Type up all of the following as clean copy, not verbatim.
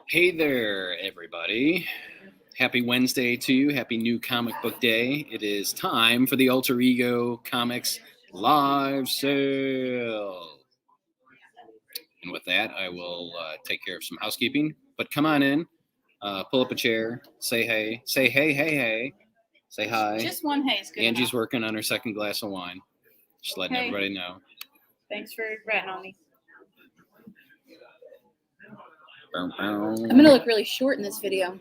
Hey there, everybody. Happy Wednesday to you. Happy new comic book day. It is time for the Alter Ego Comics live sale. And with that, I will take care of some housekeeping. But come on in, pull up a chair, say hey, say hey, say hi. Just one hey is good Angie's enough. working on her second glass of wine. Just letting everybody know. Thanks for ratting on me. I'm I'm going to look really short in this video.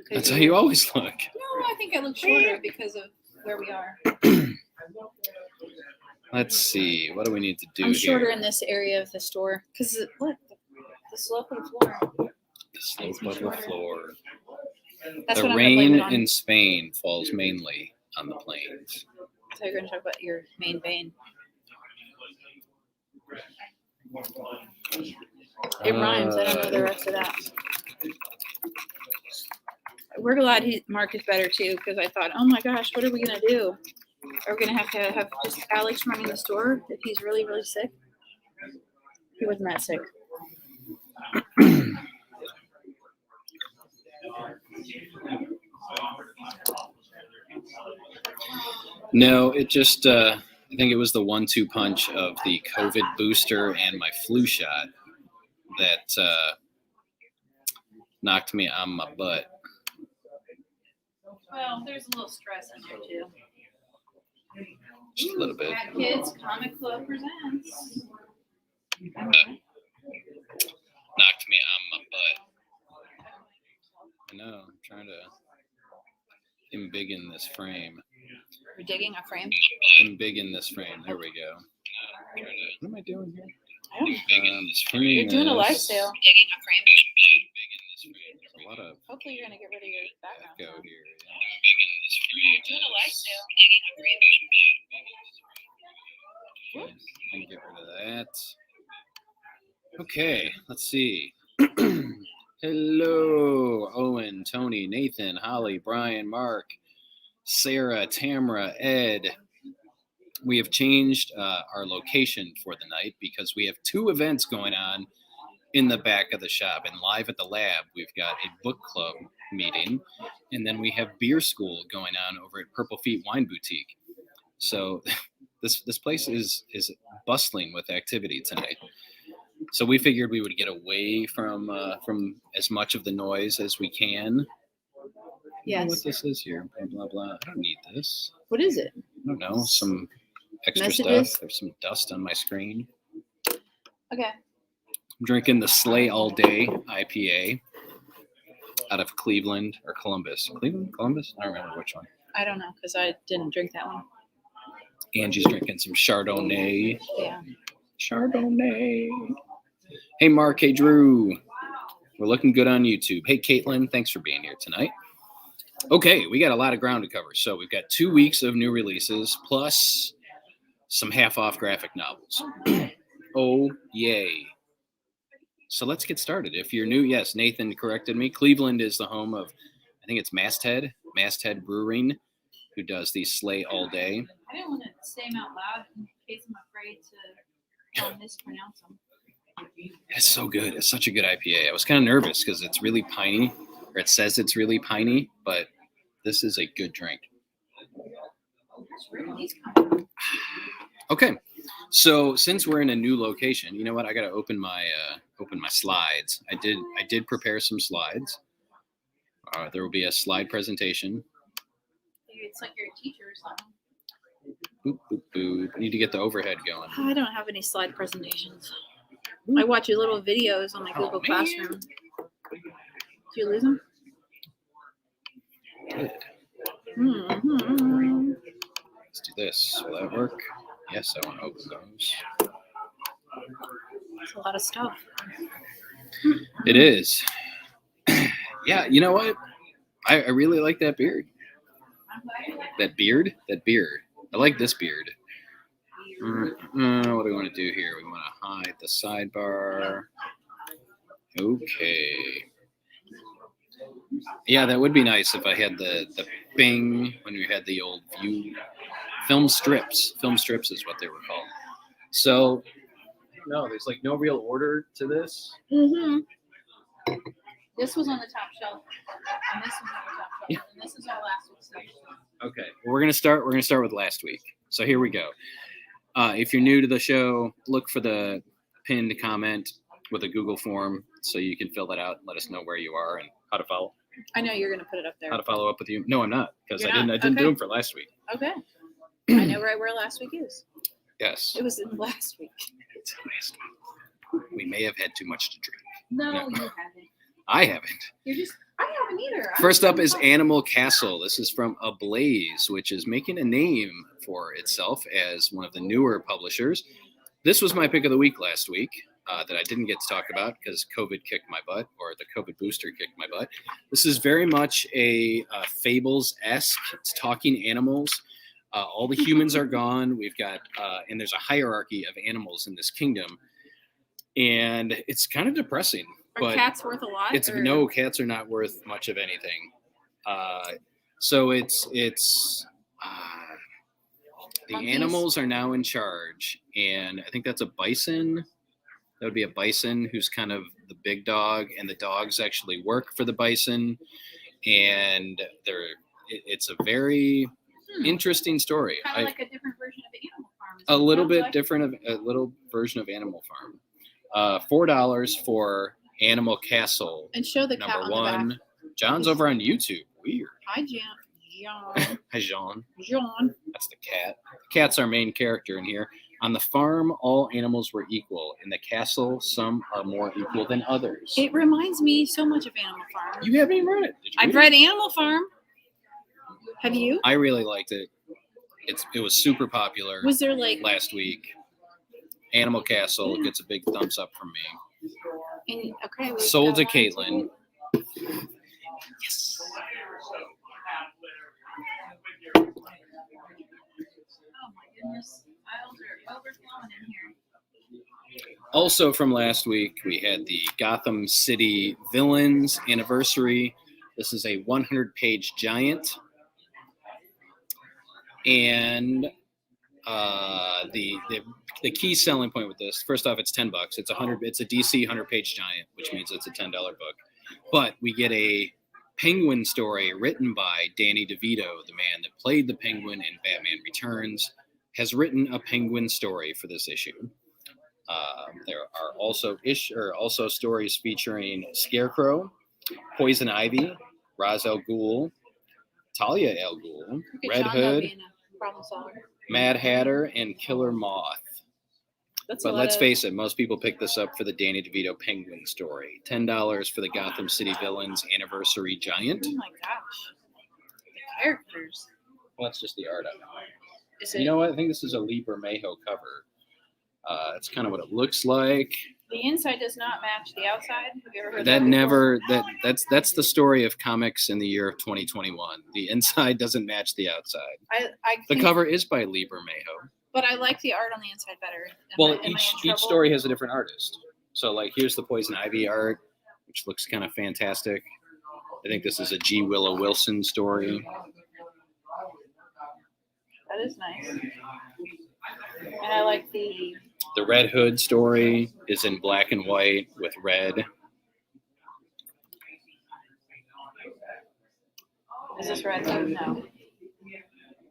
That's how you always look. No, I think I look shorter because of where we are. Let's see. What do we need to do here? I'm shorter in this area of the store. Because, look, the slope of the floor. The slope of the floor. That's The what I'm gonna blame rain it on. in Spain falls mainly on the plains. So you're going to talk about your main vein. It rhymes. I don't know the rest of that. We're glad Mark is better too, because I thought, oh my gosh, what are we gonna do? Are we gonna have just Alex running the store if he's really, really sick? He wasn't that sick. No, it just, I think it was the 1-2 punch of the COVID booster and my flu shot that knocked me on my butt. Well, there's a little stress in there too. Just a little bit. Cat Kids Comic Club presents. Knocked me on my butt. I know, I'm trying to embiggen this frame. You're digging a frame? Embiggen this frame. There we go. What am I doing here? I don't know. You're You're doing a live sale. Digging a frame. There's a lot of Hopefully you're going to get rid of your background. echo sound. here. You're doing a live sale. Okay, I can get rid of that. Okay, let's see. Hello, Owen, Tony, Nathan, Holly, Brian, Mark, Sarah, Tamara, Ed. We have changed our location for the night because we have 2 events going on in the back of the shop. And live at the lab, we've got a book club meeting, and then we have beer school going on over at Purple Feet Wine Boutique. So this place is bustling with activity tonight. So we figured we would get away from as much of the noise as we can. I don't know what this is here. Blah, blah, blah. I don't need this. What is it? I don't know. Some extra Messages? stuff. There's some dust on my screen. Okay. I'm drinking the Slay All Day IPA out of Cleveland or Columbus. Columbus? I don't remember which one. I don't know because I didn't drink that one. Angie's drinking some Chardonnay. Yeah. Chardonnay. Hey, Mark. Hey, Drew. We're looking good on YouTube. Hey, Caitlin. Thanks for being here tonight. Okay, we got a lot of ground to cover. So we've got 2 weeks of new releases plus some half-off graphic novels. Oh, yay. So let's get started. If you're new, yes, Nathan corrected me. Cleveland is the home of, I think it's Masthead Brewing, who does the Slay All Day. I didn't want to say them out loud in case I'm afraid to mispronounce them. It's so good. It's such a good IPA. I was kind of nervous because it's really piney, or it says it's really piney, but this is a good drink. Okay, so since we're in a new location, you know what? I got to open my slides. I did prepare some slides. There will be a slide presentation. It's like you're a teacher or something. Boop, boop, boop. I need to get the overhead going. I don't have any slide presentations. I watch your little videos on my Google Classroom. Did you lose them? Good. Mm-hmm. Let's do this. Will that work? Yes, I want to open those. That's a lot of stuff. It is. Yeah, you know what? I really like that beard. That beard? I like this beard. What do we want to do here? We want to hide the sidebar. Okay. Yeah, that would be nice if I had the bing when we had the old view. Film strips. Film strips is what they were called. So no, there's like no real order to this. Mm-hmm. This was on the top shelf, and this was on the top shelf, and this is our last week's stuff. Okay, well, we're gonna start with last week. So here we go. If you're new to the show, look for the pinned comment with a Google form so you can fill that out and let us know where you are and how to follow. I know you're gonna put it up there. How to follow up with you? No, I'm not, because I You're not? didn't do Okay. them for last week. Okay. I know right where last week is. Yes. It was in last week. It's last week. We may have had too much to drink. No, No. you haven't. I haven't. I haven't either. First up is Animal Castle. This is from Ablaze, which is making a name for itself as one of the newer publishers. This was my pick of the week last week that I didn't get to talk about because COVID kicked my butt, or the COVID booster kicked my butt. This is very much a Fables-esque. It's talking animals. All the humans are gone. We've got, and there's a hierarchy of animals in this kingdom. And it's kind of depressing. Are cats worth a lot? No, cats are not worth much of anything. So it's the Monkeys? Animals are now in charge, and I think that's a bison. That would be a bison who's kind of the big dog, and the dogs actually work for the bison. And it's a very interesting story. Kind of like a different version of Animal Farm. A little bit different of a little version of Animal Farm. $4 for Animal Castle. And show the cat number on one. the back. John's over on YouTube. Weird. Hi, John. Hi, Jean. John. That's the cat. The cat's our main character in here. On the farm, all animals were equal. In the castle, some are more equal than others. It reminds me so much of Animal Farm. You haven't even read it. Did you I've read Animal Farm. Have you? I really liked it. It was super popular. Was there like last week? Animal Castle gets a big thumbs up from me. Okay. Sold to Caitlin. Yes. Oh my goodness. Aisles are overflowing in here. Also from last week, we had the Gotham City Villains Anniversary. This is a 100-page giant. And the key selling point with this, first off, it's $10. It's a DC 100-page giant, which means it's a $10 book. But we get a Penguin story written by Danny DeVito, the man that played the Penguin in Batman Returns, has written a Penguin story for this issue. There are also stories featuring Scarecrow, Poison Ivy, Ra's al Ghul, Talia al Ghul, Red Hood, Mad Hatter, and Killer Moth. But let's face it, most people pick this up for the Danny DeVito Penguin story. $10 for the Gotham City Villains Anniversary Giant. Oh my gosh. The characters. Well, that's just the art of it. Is it? You know what? I think this is a Lee Bermejo cover. That's kind of what it looks like. The inside does not match the outside. Have you ever heard That's the story of comics in the year of 2021. The inside doesn't match the outside. The cover is by Lee Bermejo. But I like the art on the inside better. Well, each story has a different artist. So, like, here's the Poison Ivy art, which looks kind of fantastic. I think this is a G. Willow Wilson story. That is nice. And I like the Red Hood story is in black and white with red. Is this Red Hood?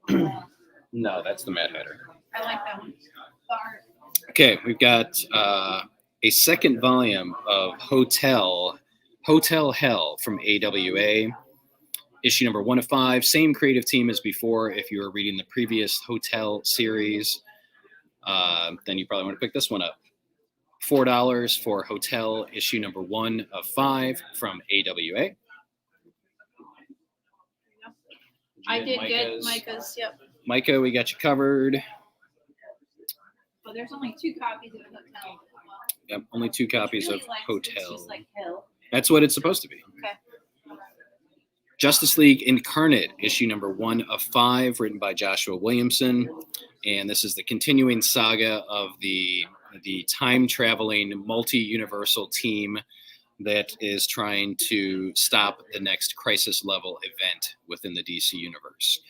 No. No, that's the Mad Hatter. I like that one. Okay, we've got a second volume of Hotel Hell from AWA. Issue number 1 of 5. Same creative team as before. If you were reading the previous Hotel series, then you probably want to pick this one up. $4 for Hotel, issue number 1 of 5 from AWA. I did get Micah's, yep. Micah, we got you covered. Well, there's only 2 copies of Hotel. Yep, only 2 copies of Hotel. It's just like hell. That's what it's supposed to be. Okay. Justice League Incarnate, issue number 1 of 5, written by Joshua Williamson. And this is the continuing saga of the time-traveling multi-universal team that is trying to stop the next crisis-level event within the DC universe.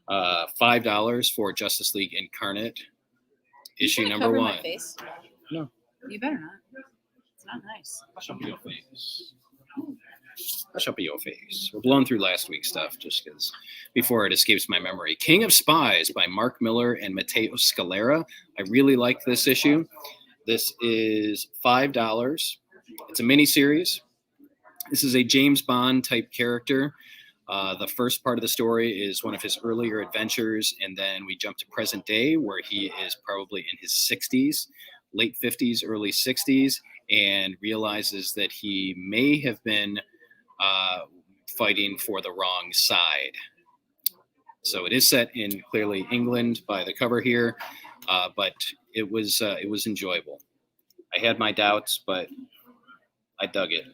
$5 for Justice League Incarnate, issue number 1. No. You better not. It's not nice. Hush up your face. Hush up your face. We're blowing through last week's stuff just because before it escapes my memory. King of Spies by Mark Miller and Matteo Scalera. I really like this issue. This is $5. It's a miniseries. This is a James Bond type character. The first part of the story is one of his earlier adventures, and then we jump to present day where he is probably in his 60s, late 50s, early 60s, and realizes that he may have been fighting for the wrong side. So it is set in clearly England by the cover here, but it was enjoyable. I had my doubts, but I dug it.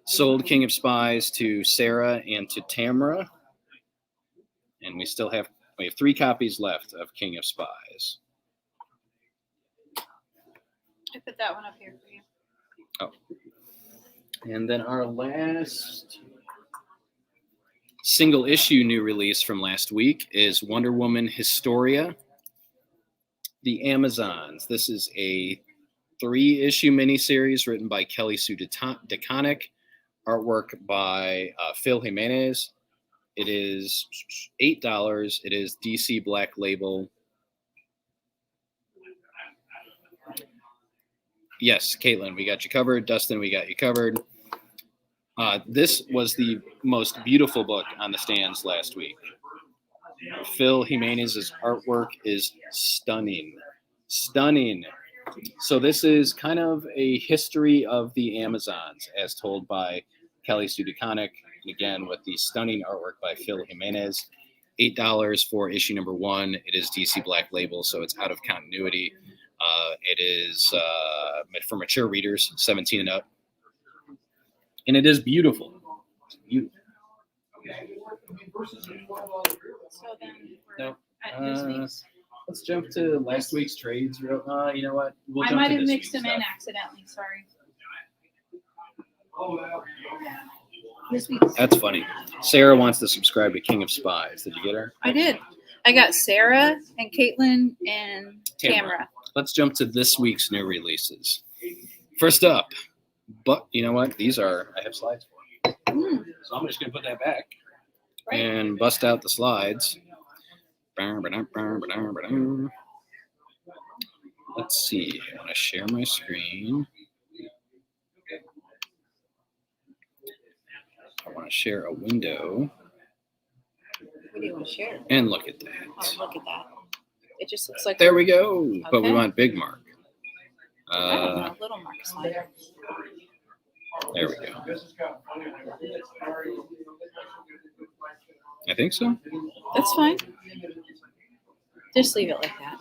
Sold King of Spies to Sarah and to Tamra, and we have 3 copies left of King of Spies. I put that one up here for you. Oh, and then our last single issue new release from last week is Wonder Woman Historia, The Amazons. This is a 3-issue miniseries written by Kelly Sue DeConnick. Artwork by Phil Jimenez. It is $8. It is DC Black Label. Yes, Caitlin, we got you covered. Dustin, we got you covered. This was the most beautiful book on the stands last week. Phil Jimenez's artwork is stunning. Stunning. So this is kind of a history of the Amazons as told by Kelly Sue DeConnick, and again with the stunning artwork by Phil Jimenez. $8 for issue number 1. It is DC Black Label, so it's out of continuity. It is for mature readers, 17 and up. And it is beautiful. It's beautiful. So then No. at this week's. Let's jump to last week's trades. You know what? We'll I jump might to have this mixed week's them in stuff. accidentally. Sorry. This week's. That's funny. Sarah wants to subscribe to King of Spies. Did you get her? I did. I got Sarah and Caitlin and Tamra. Let's jump to this week's new releases. First up, but you know what? I have slides for. So I'm just going to put that back and bust out the slides. Let's see. I want to share my screen. I want to share a window. What do you want to share? And look at that. Oh, look at that. It just looks like. There we go. But we Okay. want Big Mark. I don't know. Little Mark's slider. There we go. I think so. That's fine. Just leave it like that.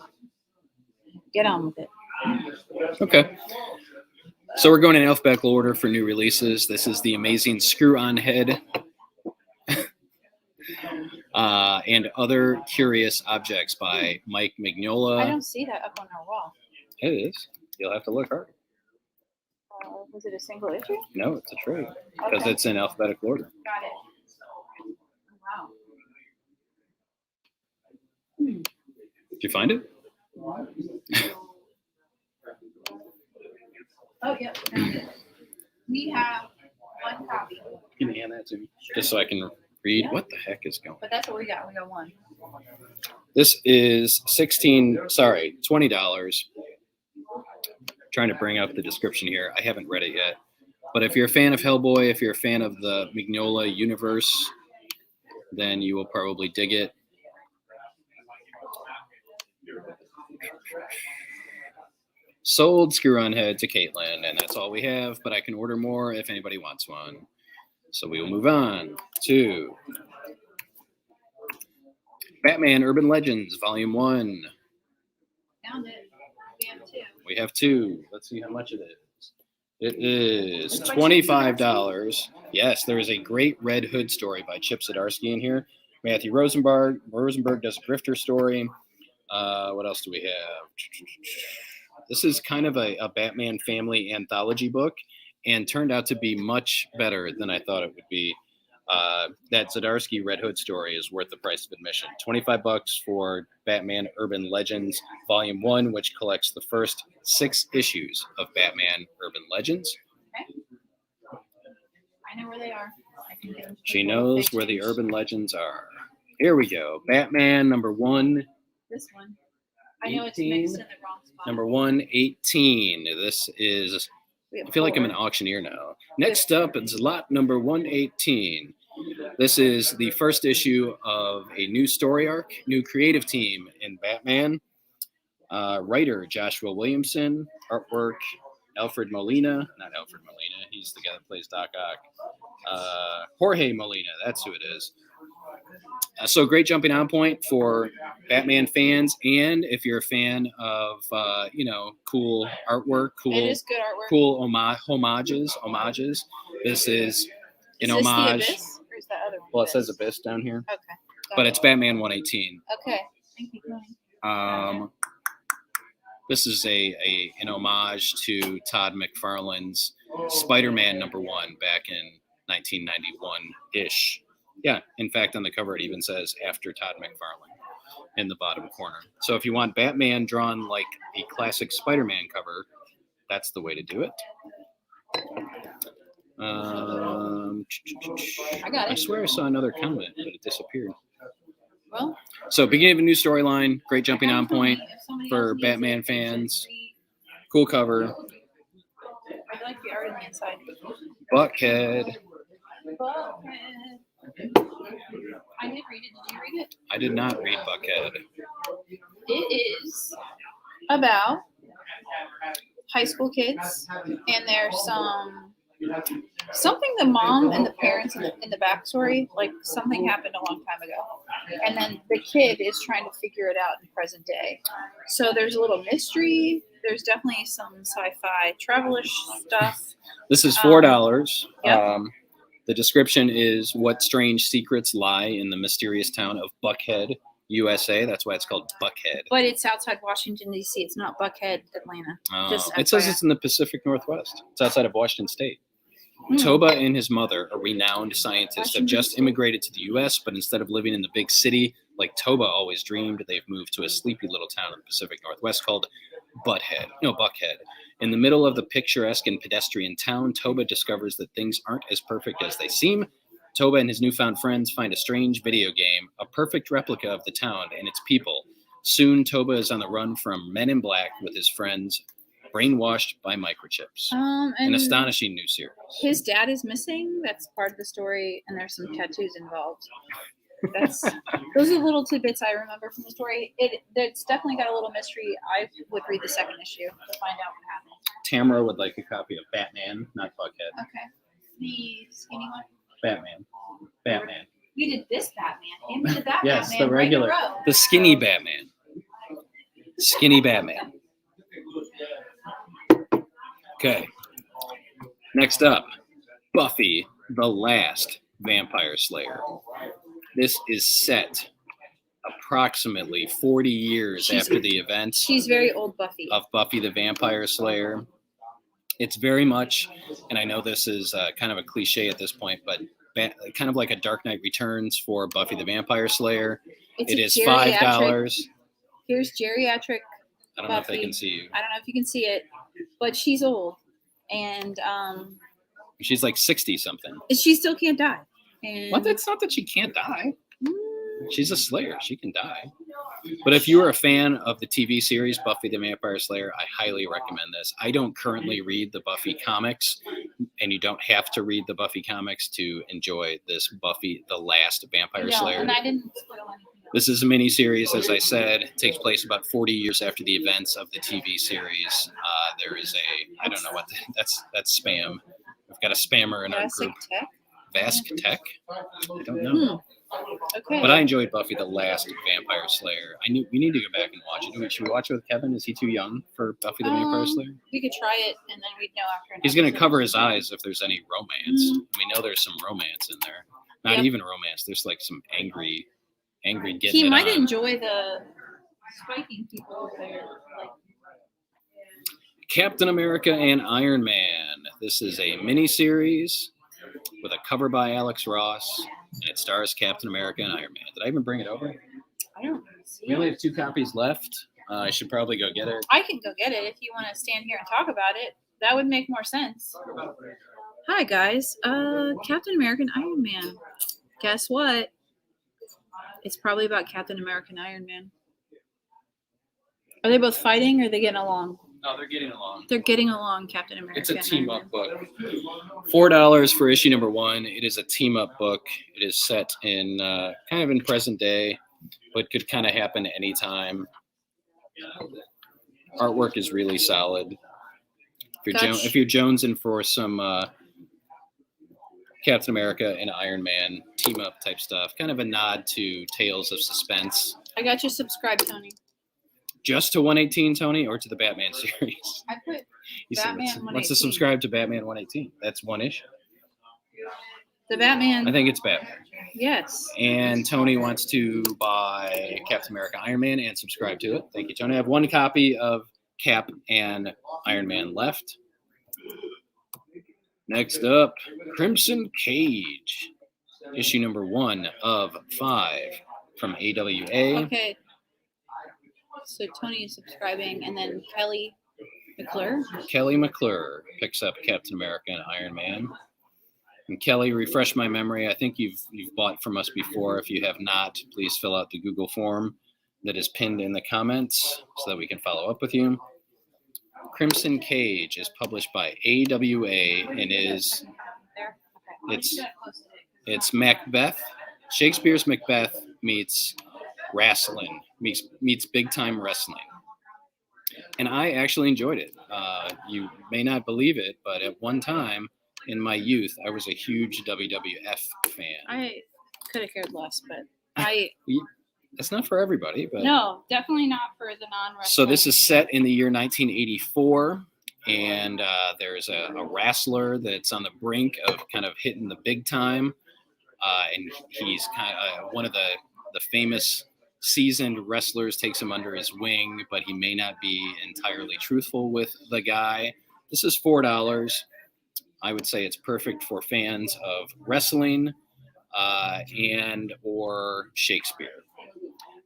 Get on with it. Okay. So we're going in alphabetical order for new releases. This is The Amazing Screw-On Head and Other Curious Objects by Mike I Mignola. don't see that up on our wall. It is. You'll have to look hard. Was it a single issue? No, it's a trade because Okay. it's in alphabetical order. Got it. Wow. Did you find it? Oh, yep. Found it. We have one copy, Can you hand that to me? Just so I can read. Yeah. What the heck is going on? but that's what we got. We got one. This is $20. Trying to bring up the description here. I haven't read it yet. But if you're a fan of Hellboy, if you're a fan of the Mignola universe, then you will probably dig it. Sold Screw-On Head to Caitlin, and that's all we have, but I can order more if anybody wants one. So we will move on to Batman Urban Legends, Volume 1. Found it. We have two. We have 2. Let's see how much it is. It is $25. Yes, there is a great Red Hood story by Chip Zdarsky in here. Matthew Rosenberg does a grifter story. What else do we have? This is kind of a Batman family anthology book and turned out to be much better than I thought it would be. That Zdarsky Red Hood story is worth the price of admission. $25 for Batman Urban Legends Volume 1, which collects the first 6 issues of Batman Urban Legends. Okay. I know where they are. I can get them. She knows where the Urban Legends are. Here we go. Batman number 1. This one. I know it's mixed in the wrong spot. Number 118. This is, I feel like I'm an auctioneer now. Next up is lot number 118. This is the first issue of a new story arc, new creative team in Batman. Writer Joshua Williamson, artwork Alfred Molina, not Alfred Molina, he's the guy that plays Doc Ock. Jorge Molina, that's who it is. So great jumping on point for Batman fans, and if you're a fan of cool artwork, It is good artwork. cool homages. This is an homage. The Abyss, or is that other one? Well, it says Abyss down here, Okay. but it's Batman 118. Okay. Thank you. This is an homage to Todd McFarlane's Spider-Man number 1 back in 1991-ish. Yeah, in fact, on the cover it even says after Todd McFarlane in the bottom corner. So if you want Batman drawn like a classic Spider-Man cover, that's the way to do it. I got it. I swear I saw another comment, but it disappeared. Well, so beginning of a new storyline, great jumping on point for Batman fans. Cool cover. I like the art on the inside. Buckhead. I did read it. Did you read it? I did not read Buckhead. It is about high school kids, and there's something the mom and the parents in the backstory, like something happened a long time ago, and then the kid is trying to figure it out in present day. So there's a little mystery. There's definitely some sci-fi travelish stuff. This is $4. Yep. The description is what strange secrets lie in the mysterious town of Buckhead, USA. That's why it's called Buckhead. But it's outside Washington, D.C. It's not Buckhead, Atlanta. Just it says FYI. it's in the Pacific Northwest. It's outside of Washington State. Toba and his mother, a renowned scientist, have just immigrated to the U.S., but instead of living in the big city like Toba always dreamed, they've moved to a sleepy little town in the Pacific Northwest called Buckhead. In the middle of the picturesque and pedestrian town, Toba discovers that things aren't as perfect as they seem. Toba and his newfound friends find a strange video game, a perfect replica of the town and its people. Soon, Toba is on the run from men in black with his friends, brainwashed by microchips. An astonishing new series. His dad is missing. That's part of the story, and there's some tattoos involved. Those are little tidbits I remember from the story. It's definitely got a little mystery. I would read the second issue to find out what happened. Tamara would like a copy of Batman, not Buckhead. Okay. The skinny one? Batman. We did this Batman. And we did that Yes, Batman. the regular. Right in a row. The skinny Batman. Skinny Batman. Okay. Next up, Buffy, the Last Vampire Slayer. This is set approximately 40 years after the events. She's very old Buffy. Of Buffy the Vampire Slayer. It's very much, and I know this is kind of a cliche at this point, but kind of like a Dark Knight Returns for Buffy the Vampire Slayer. It is $5. Here's geriatric I don't know if they can see you. I don't know if you can see it, but she's old, and she's like 60 something. She still can't die. And well, it's not that she can't die. She's a Slayer. She can die. But if you are a fan of the TV series Buffy the Vampire Slayer, I highly recommend this. I don't currently read the Buffy comics, and you don't have to read the Buffy comics to enjoy this Buffy the Last Vampire Slayer. And I didn't spoil anything. This is a mini-series, as I said. It takes place about 40 years after the events of the TV series. There is I don't know what, that's spam. We've got a spammer in our group. Vask Tech? I don't know. Okay. But I enjoyed Buffy the Last Vampire Slayer. We need to go back and watch it. Should we watch it with Kevin? Is he too young for Buffy the Vampire Slayer? We could try it, and then we'd know after. He's going to cover his eyes if there's any romance. We know there's some romance in there. Not even romance. There's like some angry getting He might enjoy the spiking people over there. Captain America and Iron Man. This is a mini-series. with a cover by Alex Ross, and it stars Captain America and Iron Man. Did I even bring it over? I don't see We only it. have 2 copies left. I should probably go get it. I can go get it if you want to stand here and talk about it. That would make more sense. Hi guys, Captain America and Iron Man. Guess what? It's probably about Captain America and Iron Man. Are they both fighting or are they getting along? No, they're getting along. They're getting along, Captain America. It's a and team Iron up Man. book. $4 for issue number 1. It is a team up book. It is set in kind of in present day, but could kind of happen anytime. Artwork is really solid. If you're jonesing for some Captain America and Iron Man team up type stuff, kind of a nod to Tales of Suspense. I got you subscribed, Tony. Just to 118, Tony, or to the Batman series? I put He said, Batman wants to 118. subscribe to Batman 118. That's 1 issue. The Batman. I think it's Batman. Yes. And Tony wants to buy Captain America Iron Man and subscribe to it. Thank you, Tony. I have 1 copy of Cap and Iron Man left. Next up, Crimson Cage, issue number 1 of 5 from AWA. Okay. So Tony is subscribing, and then Kelly McClure. Kelly McClure picks up Captain America and Iron Man. And Kelly, refresh my memory. I think you've bought from us before. If you have not, please fill out the Google form that is pinned in the comments so that we can follow up with you. Crimson Cage is published by AWA and is it's Macbeth. Shakespeare's Macbeth meets wrestling, meets big time wrestling. And I actually enjoyed it. You may not believe it, but at one time in my youth, I was a huge WWF fan. I could have cared less, but It's not for everybody, but no, definitely not for the non-wrestling. So this is set in the year 1984, and there's a wrestler that's on the brink of kind of hitting the big time, and he's kind of one of the famous seasoned wrestlers takes him under his wing, but he may not be entirely truthful with the guy. This is $4. I would say it's perfect for fans of wrestling and or Shakespeare.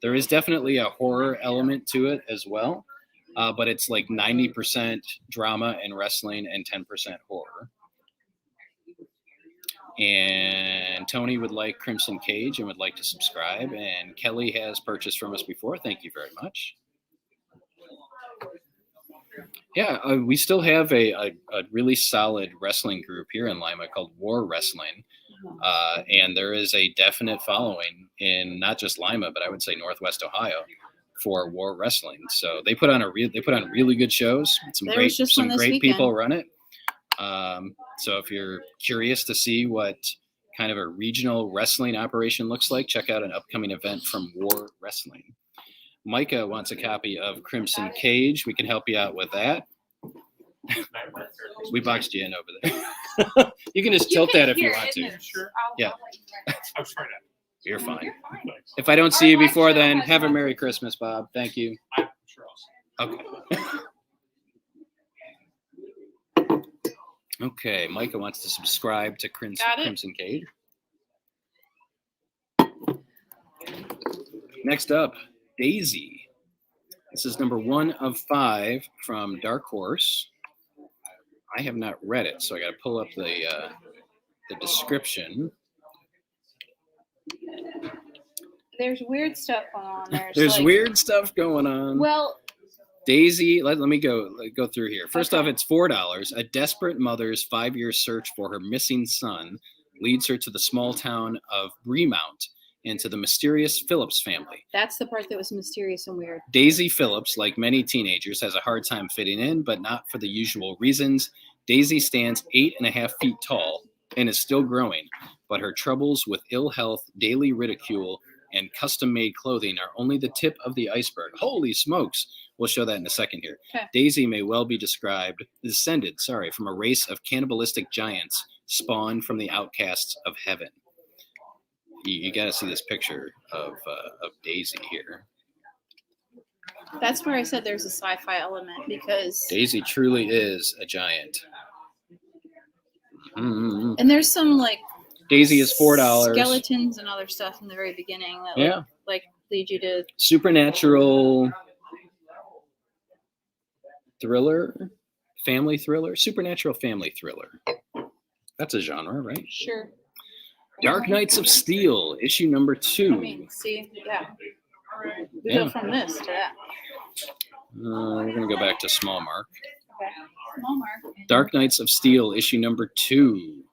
There is definitely a horror element to it as well, but it's like 90% drama and wrestling and 10% horror. And Tony would like Crimson Cage and would like to subscribe, and Kelly has purchased from us before. Thank you very much. Yeah, we still have a really solid wrestling group here in Lima called War Wrestling. And there is a definite following in not just Lima, but I would say Northwest Ohio for War Wrestling. So they put on really good shows. Some great people run it. So if you're curious to see what kind of a regional wrestling operation looks like, check out an upcoming event from War Wrestling. Micah wants a copy of Crimson Cage. We can help you out with that. We boxed you in over there. You can just tilt that if you want to. Sure. Yeah. I was trying to. You're fine. If I don't see you before then, have a Merry Christmas, Bob. Thank you. I'm sure I'll see. Okay. Okay, Micah wants to subscribe to Crimson Cage. Next up, Daisy. This is number 1 of 5 from Dark Horse. I have not read it, so I got to pull up the description. There's weird stuff going on. There's weird stuff going on. Well, Daisy, let me go through here. First off, it's $4. A desperate mother's 5-year search for her missing son leads her to the small town of Bremount and to the mysterious Phillips family. That's the part that was mysterious and weird. Daisy Phillips, like many teenagers, has a hard time fitting in, but not for the usual reasons. Daisy stands 8.5 feet tall and is still growing, but her troubles with ill health, daily ridicule, and custom-made clothing are only the tip of the iceberg. Holy smokes! We'll show that in a second here. Okay. Daisy may well be descended from a race of cannibalistic giants spawned from the outcasts of heaven. You got to see this picture of Daisy here. That's where I said there's a sci-fi element because Daisy truly is a giant. Mm-hmm. And there's some like Daisy is $4. skeletons and other stuff in the very beginning that Yeah. like lead you to Supernatural thriller, family thriller, supernatural family thriller. That's a genre, right? sure. Dark Knights of Steel, issue number 2. I mean, see, yeah. We Yeah. go from this to that. We're gonna go back to Small Mark. Okay. Small Mark. Dark Knights of Steel, issue number 2.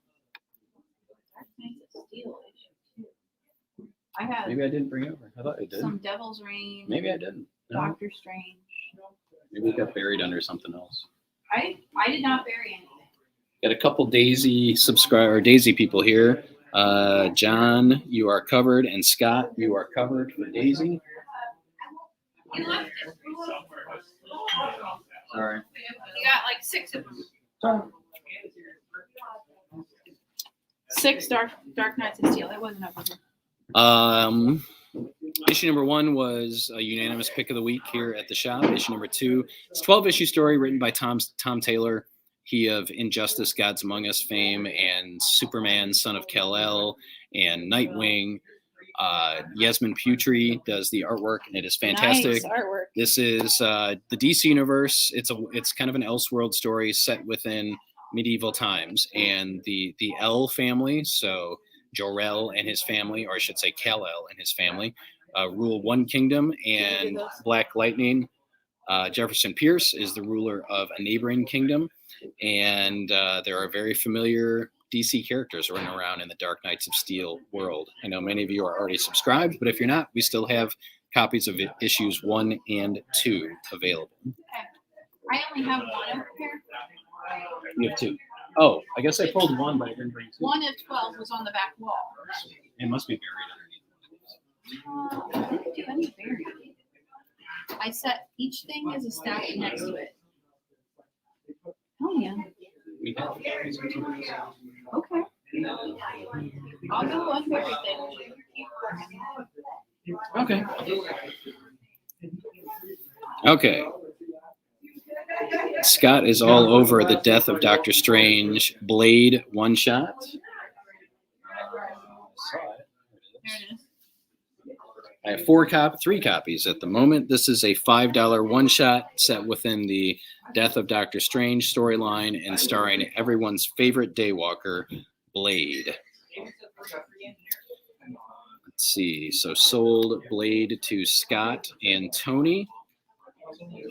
Dark Knights of Steel issue 2. I have Maybe I didn't bring it over. I thought I did. some Devil's Reign. Maybe I didn't. No. Doctor Strange. Maybe it got buried under something else. I did not bury anything. Got a couple Daisy Daisy people here. John, you are covered, and Scott, you are covered for Daisy. You left it. Sorry. You got like 6 of them. 6 Dark Knights of Steel. It wasn't over. Issue number 1 was a unanimous pick of the week here at the shop. Issue number 2, it's a 12-issue story written by Tom Taylor. He of Injustice, Gods Among Us fame, and Superman, Son of Kal-El, and Nightwing. Yasmin Putri does the artwork, and it is fantastic. Nice artwork. This is the DC universe. It's kind of an Elseworld story set within medieval times, and the El family, so Jor-El and his family, or I should say Kal-El and his family, rule one kingdom, and Black Lightning, Jefferson Pierce, is the ruler of a neighboring kingdom. And there are very familiar DC characters running around in the Dark Knights of Steel world. I know many of you are already subscribed, but if you're not, we still have copies of issues 1 and 2 available. I only have 1 over here. You have 2. Oh, I guess I pulled 1, but I didn't bring 2. 1 of 12 was on the back wall. It must be buried underneath. I didn't do any buried. I set each thing as a stack next to it. Oh yeah. We have. Okay. I'll go unburied then. Okay. Okay. Scott is all over the Death of Doctor Strange Blade one-shot. There it is. I have 3 copies at the moment. This is a $5 one-shot set within the Death of Doctor Strange storyline and starring everyone's favorite daywalker, Blade. Let's see. So sold Blade to Scott and Tony.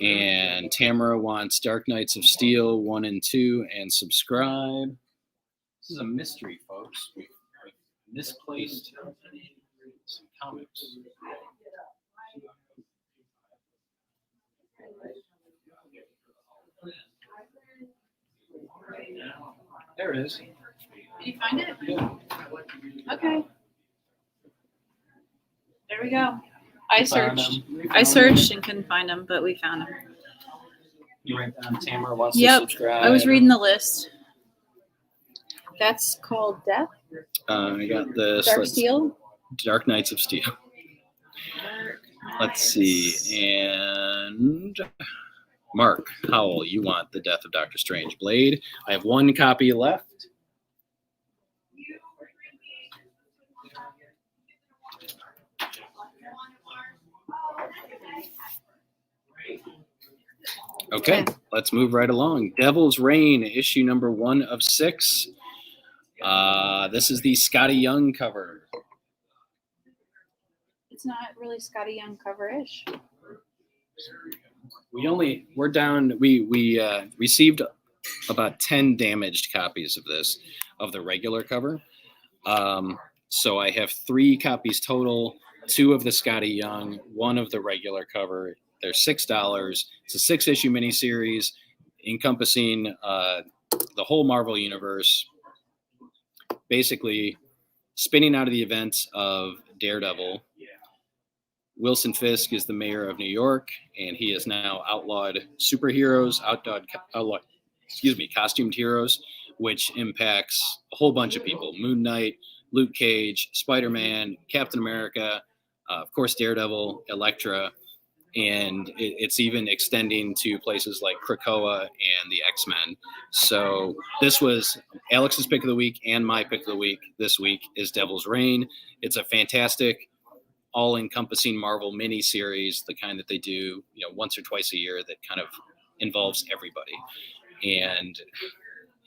And Tamara wants Dark Knights of Steel 1 and 2 and subscribe. This is a mystery, folks. We've misplaced some comics. There it is. Did you find it? Yeah. Okay. There we go. I Found searched. them. I searched and couldn't find them, but we found them. You write down Tamara wants to Yep. subscribe. I was reading the list. That's called Death. I got this. Dark Steel. Dark Knights of Steel. Let's see. And Mark Howell, you want the Death of Doctor Strange Blade. I have 1 copy left. Okay, let's move right along. Devil's Reign, issue number 1 of 6. This is the Scotty Young cover. It's not really Scotty Young cover-ish. We're down. We received about 10 damaged copies of this, of the regular cover. So I have 3 copies total, 2 of the Scotty Young, 1 of the regular cover. They're $6. It's a 6-issue miniseries encompassing the whole Marvel universe, basically spinning out of the events of Daredevil. Wilson Fisk is the mayor of New York, and he has now outlawed superheroes, costumed heroes, which impacts a whole bunch of people. Moon Knight, Luke Cage, Spider-Man, Captain America, of course, Daredevil, Elektra. and it's even extending to places like Krakoa and the X-Men. So this was Alex's pick of the week and my pick of the week this week is Devil's Reign. It's a fantastic, all-encompassing Marvel mini-series, the kind that they do, once or twice a year that kind of involves everybody. And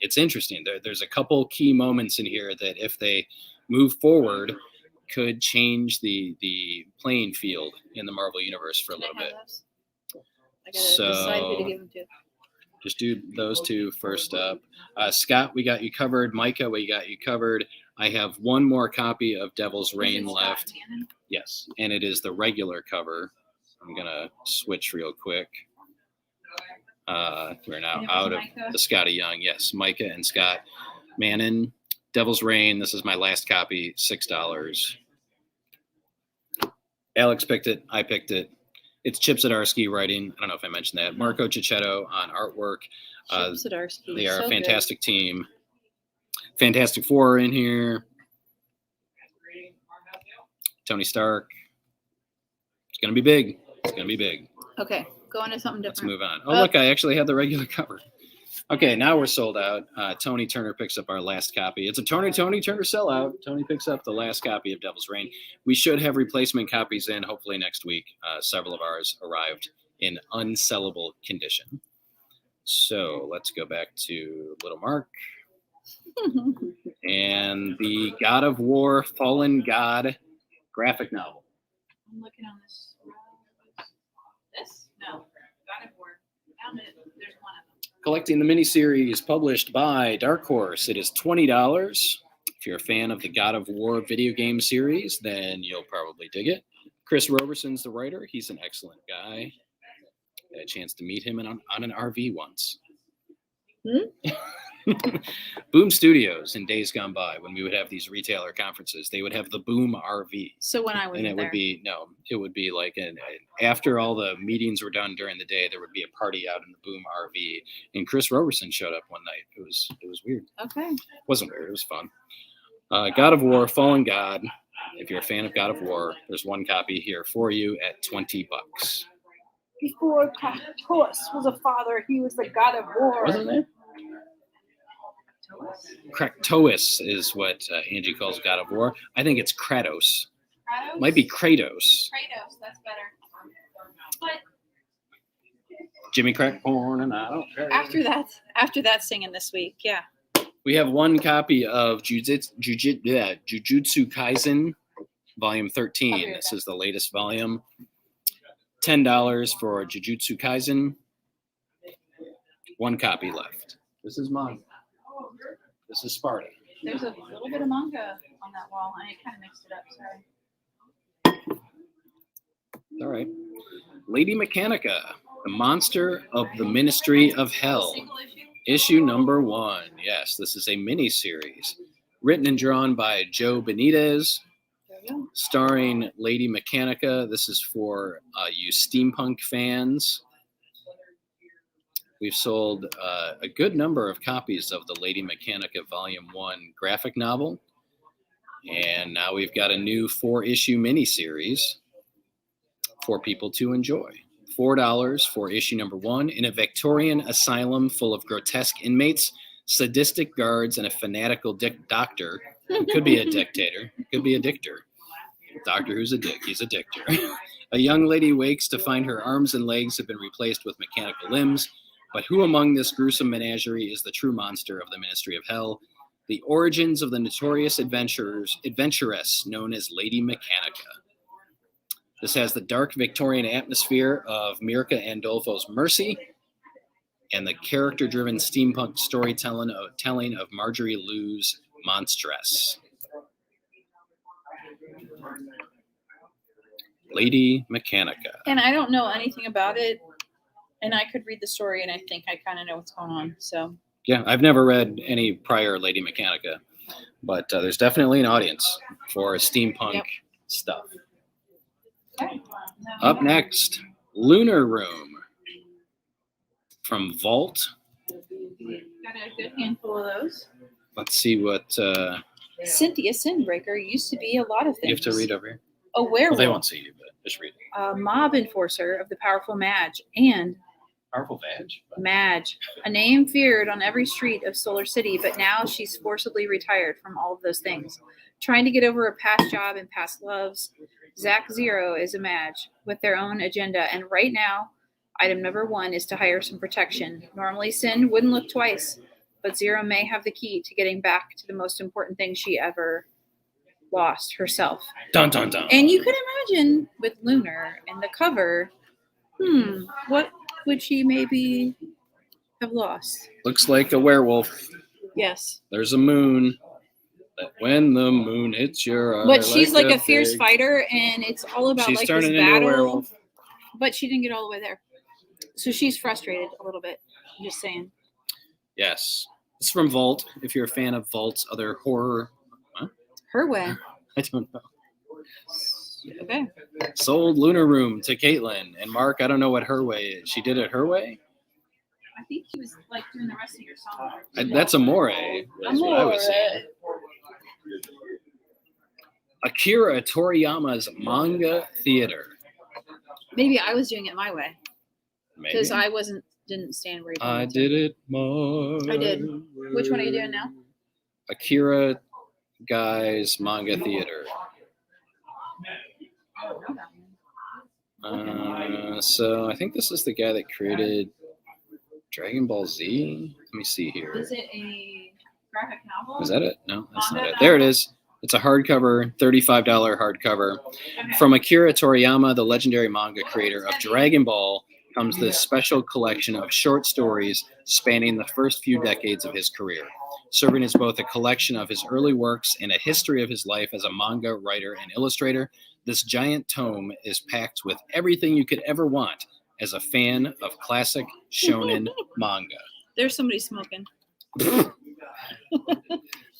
it's interesting. There's a couple key moments in here that if they move forward could change the playing field in the Marvel universe for a little bit. I gotta decide who to give them to. Just do those two first up. Scott, we got you covered. Micah, we got you covered. I have one more copy of Devil's Reign left. Yes, and it is the regular cover. I'm going to switch real quick. We're now out of the Scotty Young. Yes, Micah and Scott Mannon. Devil's Reign. This is my last copy, $6. Alex picked it. I picked it. It's Chip Zdarsky writing. I don't know if I mentioned that. Marco Cicchetto on artwork. Chip Zdarsky. They are so a fantastic good. team. Fantastic Four are in here. Tony Stark. It's going to be big. It's going to be big. Okay, go on to something different. Let's move on. Oh, look, I actually had the regular cover. Okay, now we're sold out. Tony Turner picks up our last copy. It's a Tony Turner sellout. Tony picks up the last copy of Devil's Reign. We should have replacement copies in hopefully next week. Several of ours arrived in unsellable condition. So let's go back to Little Mark. And the God of War Fallen God graphic novel. I'm looking on this. This? No. God of War. Found it. There's one of them. Collecting the miniseries published by Dark Horse. It is $20. If you're a fan of the God of War video game series, then you'll probably dig it. Chris Roberson's the writer. He's an excellent guy. I had a chance to meet him on an RV once. Boom Studios in days gone by, when we would have these retailer conferences, they would have the Boom RV. So when I was it would be like after all the meetings were done during the day, there would be a party out in the Boom RV, and Chris Roberson showed up one night. It was weird. Okay. It wasn't weird. It was fun. God of War, Fallen God. If you're a fan of God of War, there's one copy here for you at $20. Before Kratos was a father, he was the God of War. Wasn't it? Kratos is what Angie calls God of War. I think it's Kratos. Kratos? Might be Kratos. Kratos, that's better. But Jimmy crack corn and I don't care. after that singing this week, yeah. We have one copy of Jujutsu Kaizen, Volume 13. This is the latest volume. $10 for Jujutsu Kaizen. One copy left. This is mine. This is Sparta. There's a little bit of manga on that wall. I kind of mixed it up, sorry. All right. Lady Mechanica, the Monster of the Ministry of Hell. Issue number 1. Yes, this is a mini-series. Written and drawn by Joe Benitez. Starring Lady Mechanica. This is for you steampunk fans. We've sold a good number of copies of the Lady Mechanica Volume 1 graphic novel. And now we've got a new 4-issue miniseries for people to enjoy. $4 for issue number 1 in a Victorian asylum full of grotesque inmates, sadistic guards, and a fanatical doctor. Who could be a dictator. Could be a dictator. Doctor who's a dick. He's a dictator. A young lady wakes to find her arms and legs have been replaced with mechanical limbs. But who among this gruesome menagerie is the true monster of the Ministry of Hell? The origins of the notorious adventuress known as Lady Mechanica. This has the dark Victorian atmosphere of Mirka Andolfo's Mercy and the character-driven steampunk storytelling of Marjorie Liu's Monstress. Lady Mechanica. And I don't know anything about it. And I could read the story, and I think I kind of know what's going on. So yeah, I've never read any prior Lady Mechanica, but there's definitely an audience for steampunk stuff. okay. Up next, Lunar Room from Vault. Got a good handful of those. Let's see what Cynthia Sinbreaker used to be a lot of things. you have to read over here. a Well, werewolf, they won't see you, but just read it. a mob enforcer of the powerful Madge, and Powerful badge. Madge, a name feared on every street of Solar City, but now she's forcibly retired from all of those things. Trying to get over a past job and past loves, Zach Zero is a Madge with their own agenda, and right now, item number 1 is to hire some protection. Normally, Sin wouldn't look twice, but Zero may have the key to getting back to the most important thing she ever lost, herself. Dun dun dun. And you can imagine with Lunar and the cover, what would she maybe have lost? Looks like a werewolf. Yes. There's a moon. That when the moon hits your eye. But she's like a fierce big- fighter, and it's all about She's like this turning into a battle. werewolf. But she didn't get all the way there. So she's frustrated a little bit. I'm just saying. Yes. It's from Vault. If you're a fan of Vault's other horror, Her way. I don't know. Okay. Sold Lunar Room to Caitlin and Mark. I don't know what her way is. She did it her way. I think he was like doing the rest of your song. That's Amore. Is what I was saying. Akira Toriyama's manga theater. Maybe I was doing it my way Maybe. because I didn't stand where you I wanted to. did it my I did. Which one are you doing now? Akira Guy's manga theater. So I think this is the guy that created Dragon Ball Z. Let me see here. Is it a graphic novel? Is that it? No, that's not it. There it is. It's a hardcover, $35 hardcover. From Akira Toriyama, the legendary manga creator of Dragon Ball, comes this special collection of short stories spanning the first few decades of his career. Serving as both a collection of his early works and a history of his life as a manga writer and illustrator, this giant tome is packed with everything you could ever want as a fan of classic shonen manga. There's somebody smoking.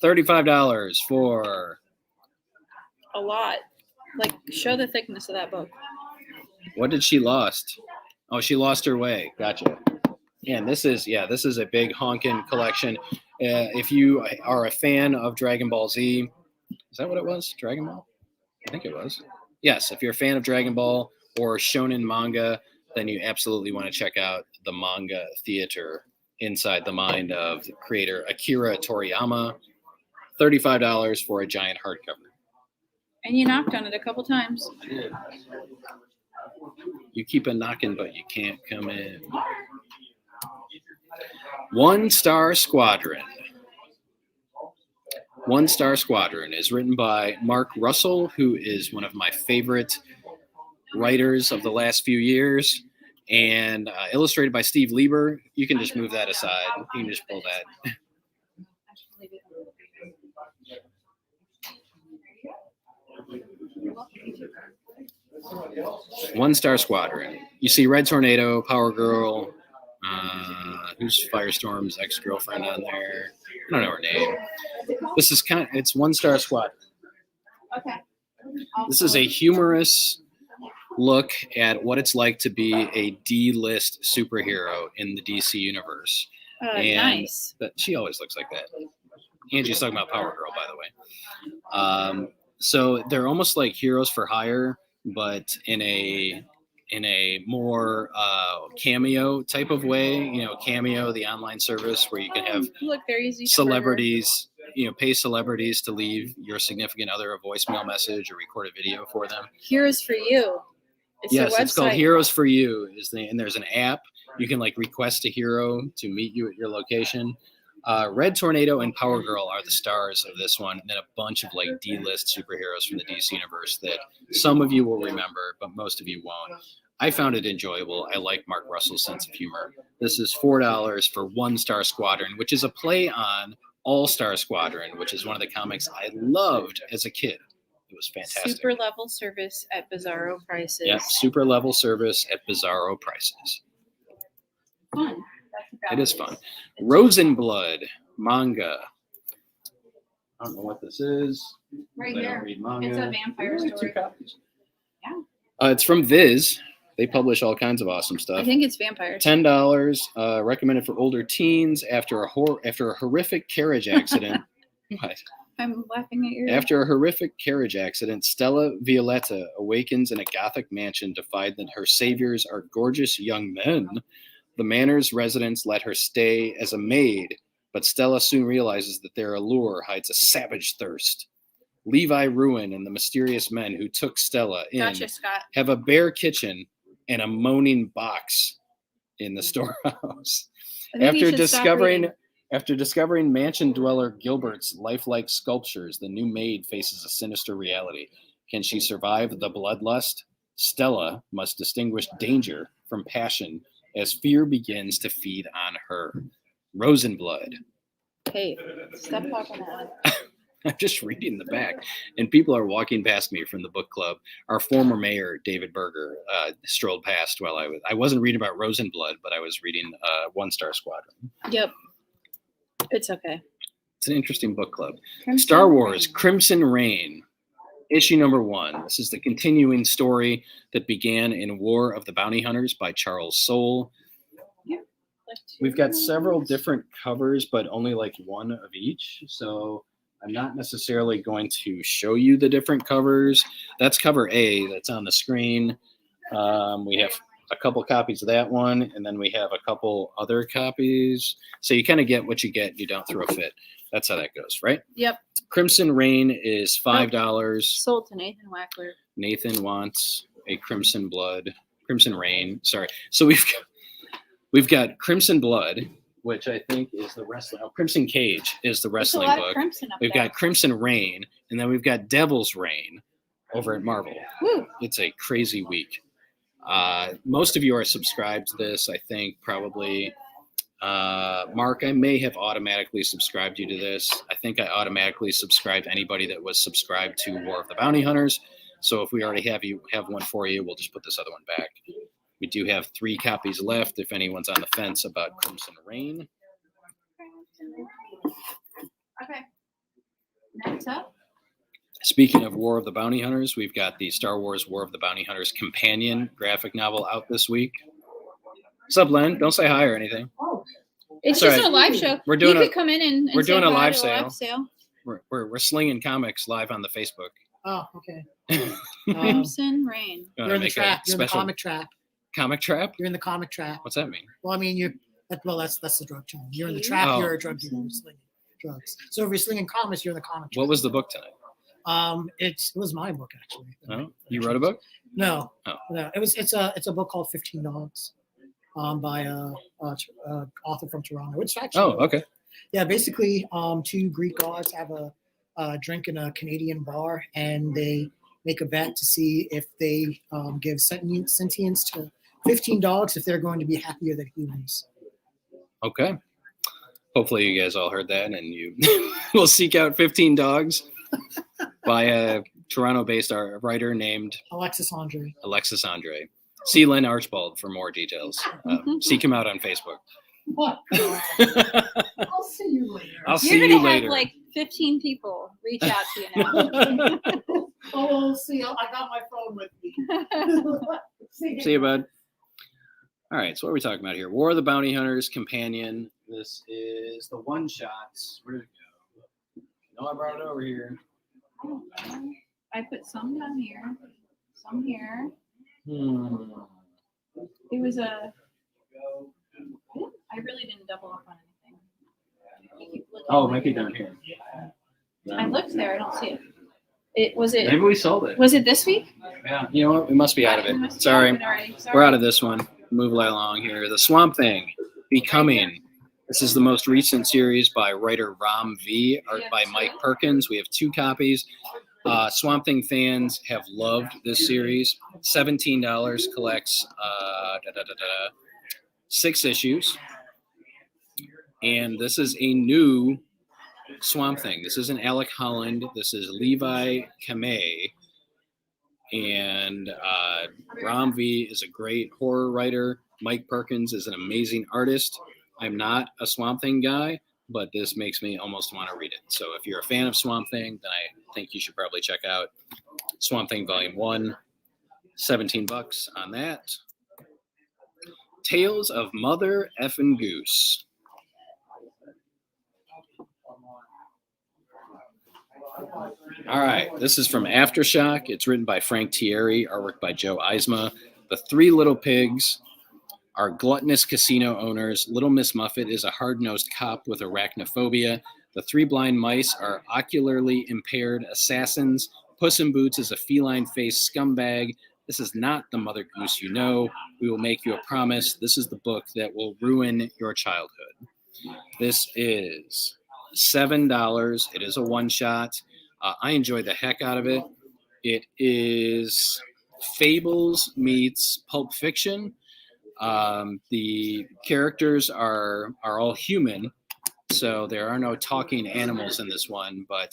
$35 for A lot. Like, show the thickness of that book. what did she lost? Oh, she lost her way. Gotcha. Yeah, and this is a big honkin' collection. If you are a fan of Dragon Ball Z, is that what it was? Dragon Ball? I think it was. Yes, if you're a fan of Dragon Ball or shonen manga, then you absolutely want to check out the manga theater inside the mind of the creator Akira Toriyama. $35 for a giant hardcover. And you knocked on it a couple times. You keep a knocking, but you can't come in. One Star Squadron. One Star Squadron is written by Mark Russell, who is one of my favorite writers of the last few years, and illustrated by Steve Lieber. You can just move that aside. You can just pull that. One Star Squadron. You see Red Tornado, Power Girl, who's Firestorm's ex-girlfriend on there. I don't know her name. This is it's One Star Squadron. Okay. This is a humorous look at what it's like to be a D-list superhero in the DC universe. Nice. But she always looks like that. Angie's talking about Power Girl, by the way. So they're almost like heroes for hire, but in a more Cameo type of way. You know, Cameo, the online service where you can have Look, they're easy to celebrities, pay celebrities to leave your significant other a voicemail message or record a video for them. Heroes for You. It's Yes, their it's called website. Heroes for You. And there's an app. You can request a hero to meet you at your location. Red Tornado and Power Girl are the stars of this one, and then a bunch of D-list superheroes from the DC universe that some of you will remember, but most of you won't. I found it enjoyable. I like Mark Russell's sense of humor. This is $4 for One Star Squadron, which is a play on All Star Squadron, which is one of the comics I loved as a kid. It was fantastic. Super level service at bizarro prices. Yeah, super level service at bizarro prices. Fun. It is fun. Rosenblood manga. I don't know what this is. Right I here. don't read manga. It's a vampire Ooh, story. 2 copies. Yeah. It's from Viz. They publish all kinds of awesome I stuff. think it's vampires. $10. Recommended for older teens after a horrific carriage accident. What? I'm laughing at your. After a horrific carriage accident, Stella Violetta awakens in a Gothic mansion to find that her saviors are gorgeous young men. The manor's residents let her stay as a maid, but Stella soon realizes that their allure hides a savage thirst. Levi Ruin and the mysterious men who took Stella in Gotcha, Scott. have a bare kitchen and a moaning box in the storehouse. I think you should stop reading. After discovering mansion dweller Gilbert's lifelike sculptures, the new maid faces a sinister reality. Can she survive the bloodlust? Stella must distinguish danger from passion as fear begins to feed on her. Rosenblood. Hey, stop talking that. I'm just reading the back, and people are walking past me from the book club. Our former mayor, David Berger, strolled past while I wasn't reading about Rosenblood, but I was reading One Star Squadron. Yep. It's okay. It's an interesting book club. Crimson Star Wars Rain. Crimson Reign, issue number 1. This is the continuing story that began in War of the Bounty Hunters by Charles Soule. We've got several different covers, but only like one of each. So I'm not necessarily going to show you the different covers. That's cover A that's on the screen. We have a couple copies of that one, and then we have a couple other copies. So you kind of get what you get. You don't throw a fit. That's how that goes, right? Yep. Crimson Reign is $5. Sold to Nathan Wackler. Nathan wants a Crimson Reign. Sorry. So we've got Crimson Blood, which I think is the wrestling. Oh, Crimson Cage is the wrestling There's a lot book. of crimson up We've there. got Crimson Reign, and then we've got Devil's Reign over at Marvel. Woo. It's a crazy week. Most of you are subscribed to this, I think, probably. Mark, I may have automatically subscribed you to this. I think I automatically subscribed anybody that was subscribed to War of the Bounty Hunters. So if we already have one for you, we'll just put this other one back. We do have 3 copies left if anyone's on the fence about Crimson Reign. Okay. Next up. Speaking of War of the Bounty Hunters, we've got the Star Wars War of the Bounty Hunters companion graphic novel out this week. What's up, Len? Don't say hi or anything. It's Sorry. just a live show. We're doing you a- could come in and we're say doing a hi live to sale. live sale. We're slinging comics live on the Facebook. Oh, okay. Crimson Reign. You wanna You're in the make a trap. You're in the special comic trap. comic trap? You're in the comic trap. What's that mean? Well, I mean, that's the drug term. You're in the trap. Oh. You're a drug dealer. You're slinging drugs. So if you're slinging comics, you're in the comic trap. What was the book tonight? It was my book actually. No? You wrote a book? No. Oh. No. It's a book called 15 Dogs, by a author from Toronto. It's actually. Oh, okay. Yeah, basically, 2 Greek gods have a drink in a Canadian bar, and they make a bet to see if they give sentience to 15 dogs if they're going to be happier than humans. Okay. Hopefully you guys all heard that and you will seek out 15 Dogs by a Toronto-based writer named Alexis Andre. Alexis Andre. See Len Archibald for more details. Seek him out on Facebook. What? I'll see you later. I'll see You're you gonna later. have like 15 people reach out to you now. Oh, we'll see. I got my phone with me. See you, bud. All right, so what are we talking about here? War of the Bounty Hunters Companion. This is the one-shots. Where did it go? No, I brought it over here. I put some down here, some here. It was I really didn't double up on anything. You keep looking Oh, over might be here. down here. I looked there. I don't see it. Was it? Maybe we sold it. Was it this week? Yeah, you know what? We must be out of We must it. be Sorry. out of it already. We're out of this one. Move right along here. The Swamp Thing, Becoming. This is the most recent series by writer Ram V, art by Mike Perkins. We have 2 copies. Swamp Thing fans have loved this series. $17 collects 6 issues. And this is a new Swamp Thing. This isn't Alec Holland. This is Levi Kamei. And Ram V is a great horror writer. Mike Perkins is an amazing artist. I'm not a Swamp Thing guy, but this makes me almost want to read it. So if you're a fan of Swamp Thing, then I think you should probably check out Swamp Thing Volume 1. $17 on that. Tales of Mother Effin' Goose. All right, this is from Aftershock. It's written by Frank Thierry, artwork by Joe Eisma. The three little pigs are gluttonous casino owners. Little Miss Muffet is a hard-nosed cop with arachnophobia. The three blind mice are ocularly impaired assassins. Puss in Boots is a feline-faced scumbag. This is not the Mother Goose you know. We will make you a promise. This is the book that will ruin your childhood. This is $7. It is a one-shot. I enjoyed the heck out of it. It is Fables meets Pulp Fiction. The characters are all human, so there are no talking animals in this one, but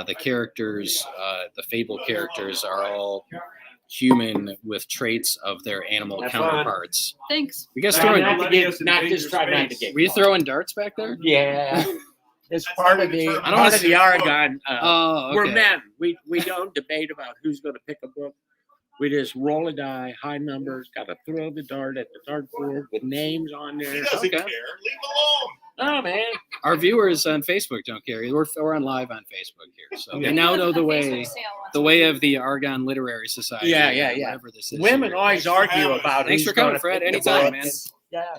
the characters, the Fable characters, are all human with traits of their animal counterparts. Thanks. You guys throwing? Not to Not just try not to get. Were you throwing darts back there? Yeah. It's part of the I don't part wanna of the Oregon. Oh, okay. We're men. We don't debate about who's going to pick a book. We just roll a die, high numbers. Got to throw the dart at the dartboard with names on there. He doesn't Okay. care. Leave him alone. Oh man, Our viewers on Facebook don't care. We're on live on Facebook here, so Yeah. they now know the Facebook way sale once the a way week. of the Argonne Literary Society. Yeah, or yeah, yeah. whatever this is. women here. always Thanks for argue having us. about. Thanks who's for coming, gonna Fred. pick the Anytime, book. man. Yeah.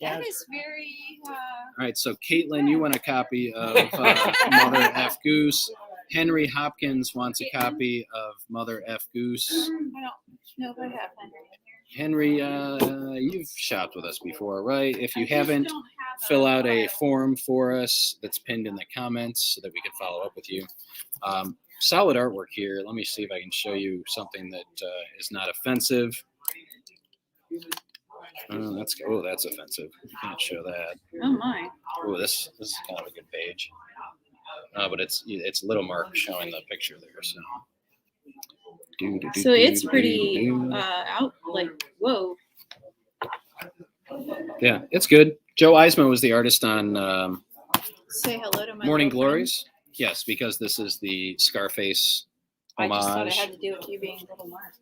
Yeah. That is very. All right, so Caitlin, you want a copy of Mother F Goose. Henry Hopkins wants a copy of Mother F Goose. I don't know if I have Henry, you've shopped with us before, right? If you I just haven't, don't have fill out a file. form for us that's pinned in the comments so that we can follow up with you. Solid artwork here. Let me see if I can show you something that is not offensive. That's offensive. You can't show that. Oh my. Oh, this is kind of a good page. But it's little Mark showing the picture there. So, So it's pretty out. Like whoa. yeah, it's good. Joe Eisma was the artist on Say hello to my Morning little friend. Glories. Yes, because this is the Scarface I just thought it homage. had to do with you being little Mark.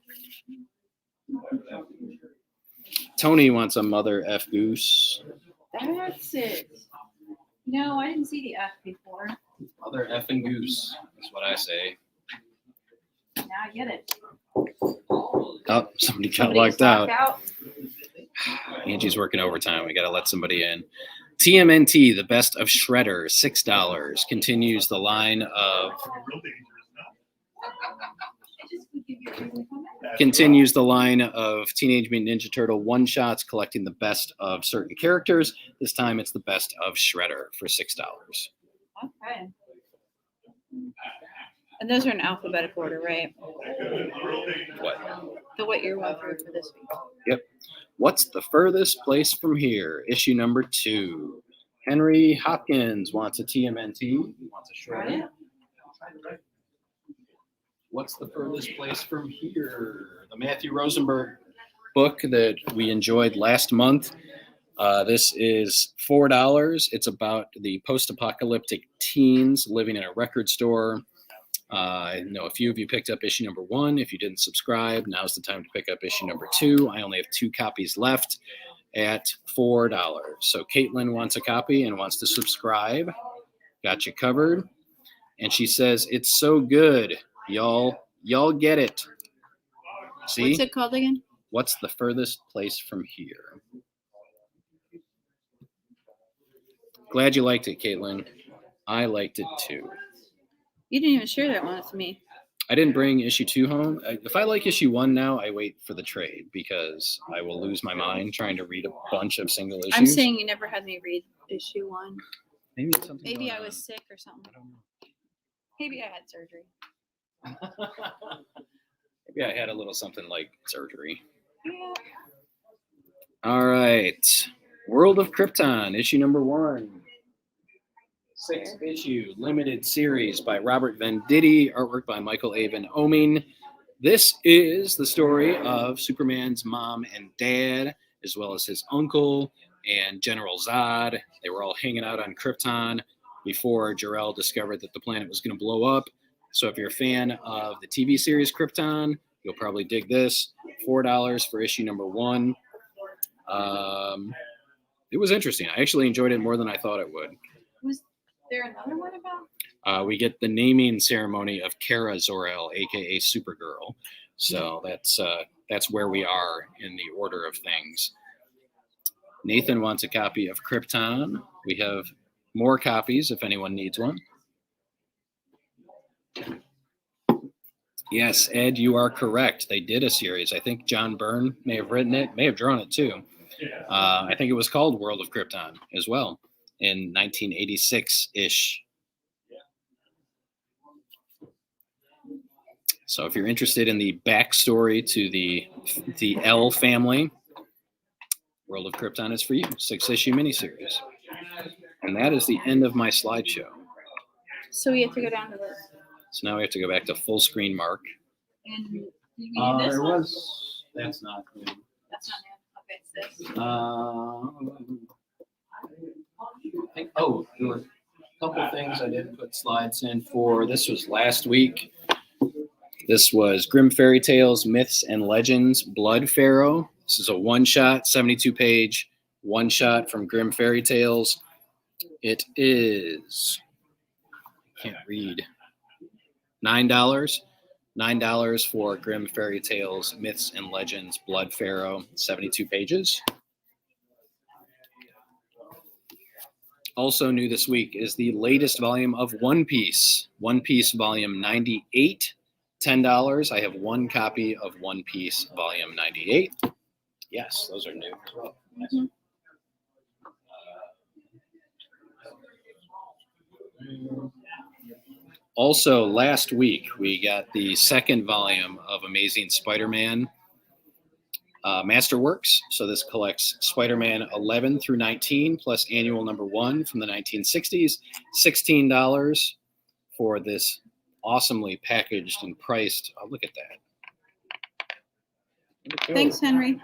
Tony wants a Mother F Goose. That's it. No, I didn't see the F before. Mother effing Goose. That's what I say. Now I get it. Oh, somebody got Somebody locked stopped out. Angie's working overtime. We got to let somebody in. TMNT, the best of Shredder, $6. Continues the line of Real dangerous now. continues the line of Teenage Mutant Ninja Turtle one-shots collecting the best of certain characters. This time it's the best of Shredder for $6. Okay. And those are in alphabetical order, right? What? What you're going through for this week. What's the furthest place from here? Issue number 2. Henry Hopkins wants a TMNT. He wants a Shredder. What's the furthest place from here? The Matthew Rosenberg book that we enjoyed last month. This is $4. It's about the post-apocalyptic teens living in a record store. I know a few of you picked up issue number 1. If you didn't subscribe, now's the time to pick up issue number 2. I only have 2 copies left at $4. So Caitlin wants a copy and wants to subscribe. Got you covered. And she says, it's so good. Y'all get it. See? What's it called again? What's the furthest place from here? Glad you liked it, Caitlin. I liked it too. You didn't even share that one with me. I didn't bring issue 2 home. If I like issue 1 now, I wait for the trade because I will lose my mind trying to read a bunch of single issues. I'm saying you never had me read issue 1. maybe it's something Maybe going I was on. sick or something. I don't know. Maybe I had surgery. Maybe I had a little something like surgery. Yeah. All right. World of Krypton, issue number 1. 6-issue limited series by Robert Venditti, artwork by Michael Avon Oeming. This is the story of Superman's mom and dad, as well as his uncle and General Zod. They were all hanging out on Krypton before Jor-El discovered that the planet was going to blow up. So if you're a fan of the TV series Krypton, you'll probably dig this. $4 for issue number 1. It was interesting. I actually enjoyed it more than I thought it would. Was there another one about? we get the naming ceremony of Kara Zor-El, aka Supergirl. So that's where we are in the order of things. Nathan wants a copy of Krypton. We have more copies if anyone needs one. Yes, Ed, you are correct. They did a series. I think John Byrne may have written it, may have drawn it too. I think it was called World of Krypton as well in 1986-ish. So if you're interested in the backstory to the L family, World of Krypton is for you. 6-issue miniseries. And that is the end of my slideshow. So we have to go down to the. So now we have to go back to full screen Mark. And do you need this There one? was. That's not new. That's not new. Okay, it's this. I think, there were a couple things I didn't put slides in for. This was last week. This was Grimm Fairy Tales, Myths and Legends, Blood Pharaoh. This is a one-shot, 72-page one-shot from Grimm Fairy Tales. It is, can't read, $9. $9 for Grimm Fairy Tales, Myths and Legends, Blood Pharaoh, 72 pages. Also new this week is the latest volume of One Piece. One Piece volume 98, $10. I have one copy of One Piece volume 98. Yes, those are new as well. Mhm. Also, last week, we got the second volume of Amazing Spider-Man Masterworks. So this collects Spider-Man 11 through 19 plus annual number 1 from the 1960s. $16 for this awesomely packaged and priced. Oh, look at that. Thanks, Henry.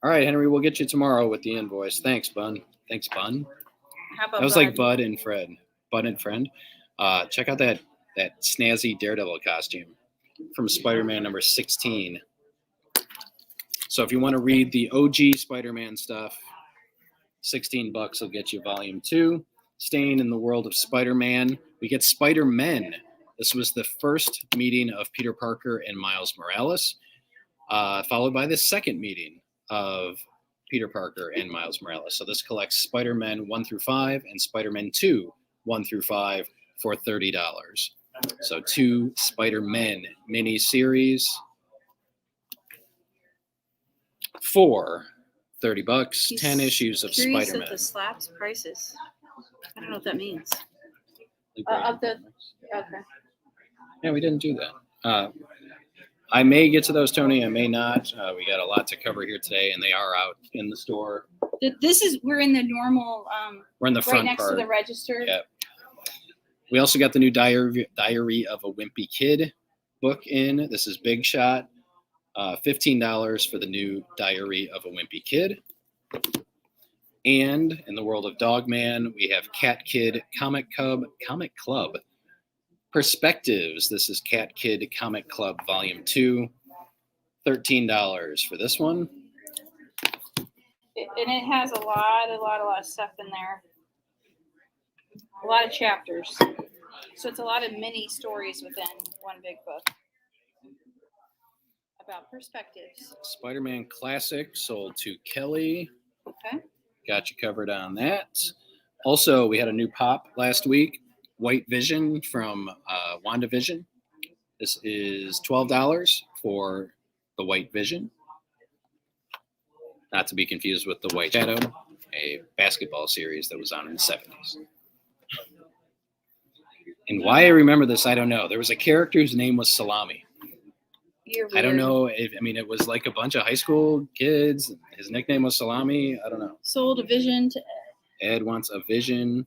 All right, Henry, we'll get you tomorrow with the invoice. Thanks, Bun. Thanks, Bun. How about That was Bud? like Bud and Fred. Bud and Friend. Check out that snazzy Daredevil costume from Spider-Man number 16. So if you want to read the OG Spider-Man stuff, $16 will get you volume 2. Staying in the world of Spider-Man, we get Spider-Men. This was the first meeting of Peter Parker and Miles Morales, followed by the second meeting of Peter Parker and Miles Morales. So this collects Spider-Man 1 through 5 and Spider-Man 2, 1 through 5 for $30. So 2 Spider-Men mini-series for $30. He's 10 issues of curious Spider-Man. of the slaps prices. I don't know what that means. Of Okay. Yeah, we didn't do that. I may get to those, Tony. I may not. We got a lot to cover here today, and they are out in the store. We're in the normal, We're in the right front next part. to the register. Yeah. We also got the new Diary of a Wimpy Kid book in. This is Big Shot. $15 for the new Diary of a Wimpy Kid. And in the world of Dogman, we have Cat Kid Comic Club Perspectives. This is Cat Kid Comic Club Volume 2. $13 for this one. And it has a lot of stuff in there. A lot of chapters. So it's a lot of mini stories within one big book about perspectives. Spider-Man Classic sold to Kelly. Okay. Got you covered on that. Also, we had a new pop last week, White Vision from WandaVision. This is $12 for the White Vision. Not to be confused with the White Shadow, a basketball series that was on in the 70s. And why I remember this, I don't know. There was a character whose name was Salami. You're I don't weird. know if, it was like a bunch of high school kids. His nickname was Salami. I don't know. Sold a vision to Ed wants a vision.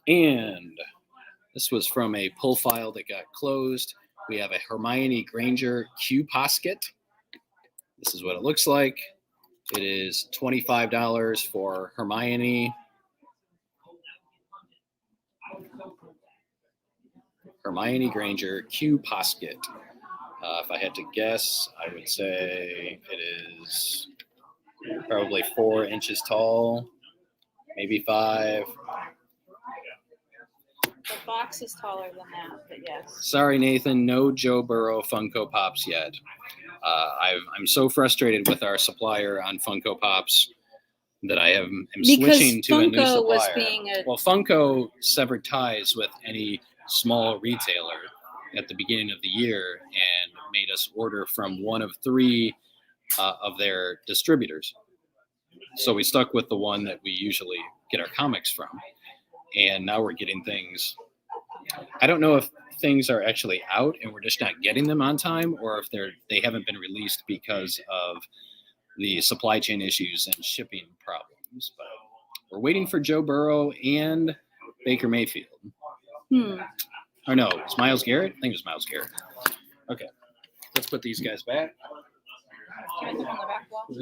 And this was from a pull file that got closed. We have a Hermione Granger Q Posket. This is what it looks like. It is $25 for Hermione. Hermione Granger Q Posket. If I had to guess, I would say it is probably 4 inches tall, maybe 5. The box is taller than that, but yes. Sorry, Nathan, no Joe Burrow Funko Pops yet. I'm so frustrated with our supplier on Funko Pops that I am switching to a new Funko supplier. was being a Well, Funko severed ties with any small retailer at the beginning of the year and made us order from one of 3 of their distributors. So we stuck with the one that we usually get our comics from. And now we're getting things. I don't know if things are actually out and we're just not getting them on time, or if they haven't been released because of the supply chain issues and shipping problems. But we're waiting for Joe Burrow and Baker Mayfield. Or no, it's Myles Garrett? I think it was Myles Garrett. Okay. Let's put these guys back. Can I put them on the back wall? No,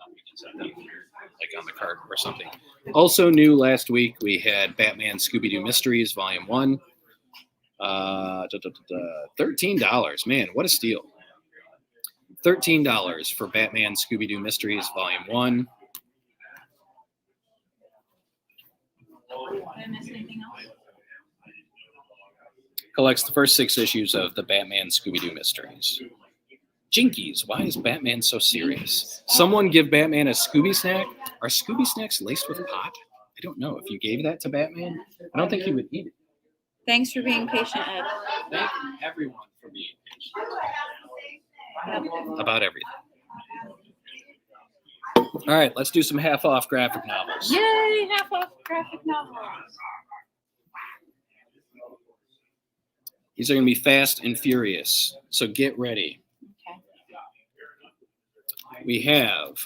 we can set them like on the cart or something. Also new last week, we had Batman Scooby-Doo Mysteries Volume 1. $13. Man, what a steal. $13 for Batman Scooby-Doo Mysteries Volume 1. Did I miss anything else? Collects the first 6 issues of the Batman Scooby-Doo Mysteries. Jinkies, why is Batman so serious? Someone give Batman a Scooby snack? Are Scooby snacks laced with pot? I don't know. If you gave that to Batman, I don't think he would eat it. Thanks for being patient, Ed. Thank everyone for being patient about everything. All right, let's do some half-off graphic novels. Yay, half off graphic novels. These are going to be fast and furious, so get ready. Okay. We have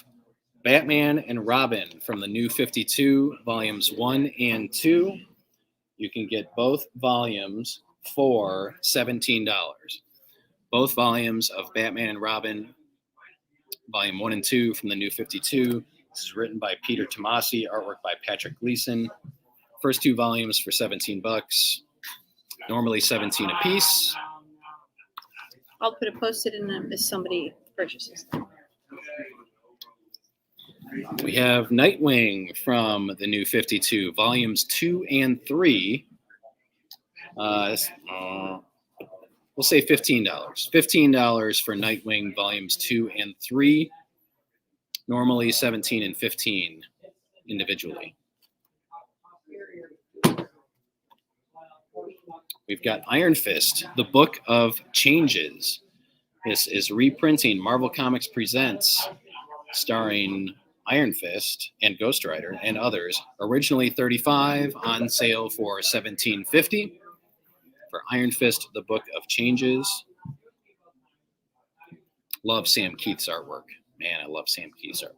Batman and Robin from the New 52, Volumes 1 and 2. You can get both volumes for $17. Both volumes of Batman and Robin, Volume 1 and 2 from the New 52. This is written by Peter Tomasi, artwork by Patrick Gleason. First 2 volumes for $17. Normally $17 a piece. I'll put a post-it in them if somebody purchases them. We have Nightwing from the New 52, Volumes 2 and 3. We'll say $15. $15 for Nightwing Volumes 2 and 3. Normally $17 and $15 individually. We've got Iron Fist, the Book of Changes. This is reprinting Marvel Comics Presents, starring Iron Fist and Ghost Rider and others. Originally $35, on sale for $17.50 for Iron Fist, the Book of Changes. Love Sam Keith's artwork. Man, I love Sam Keith's artwork.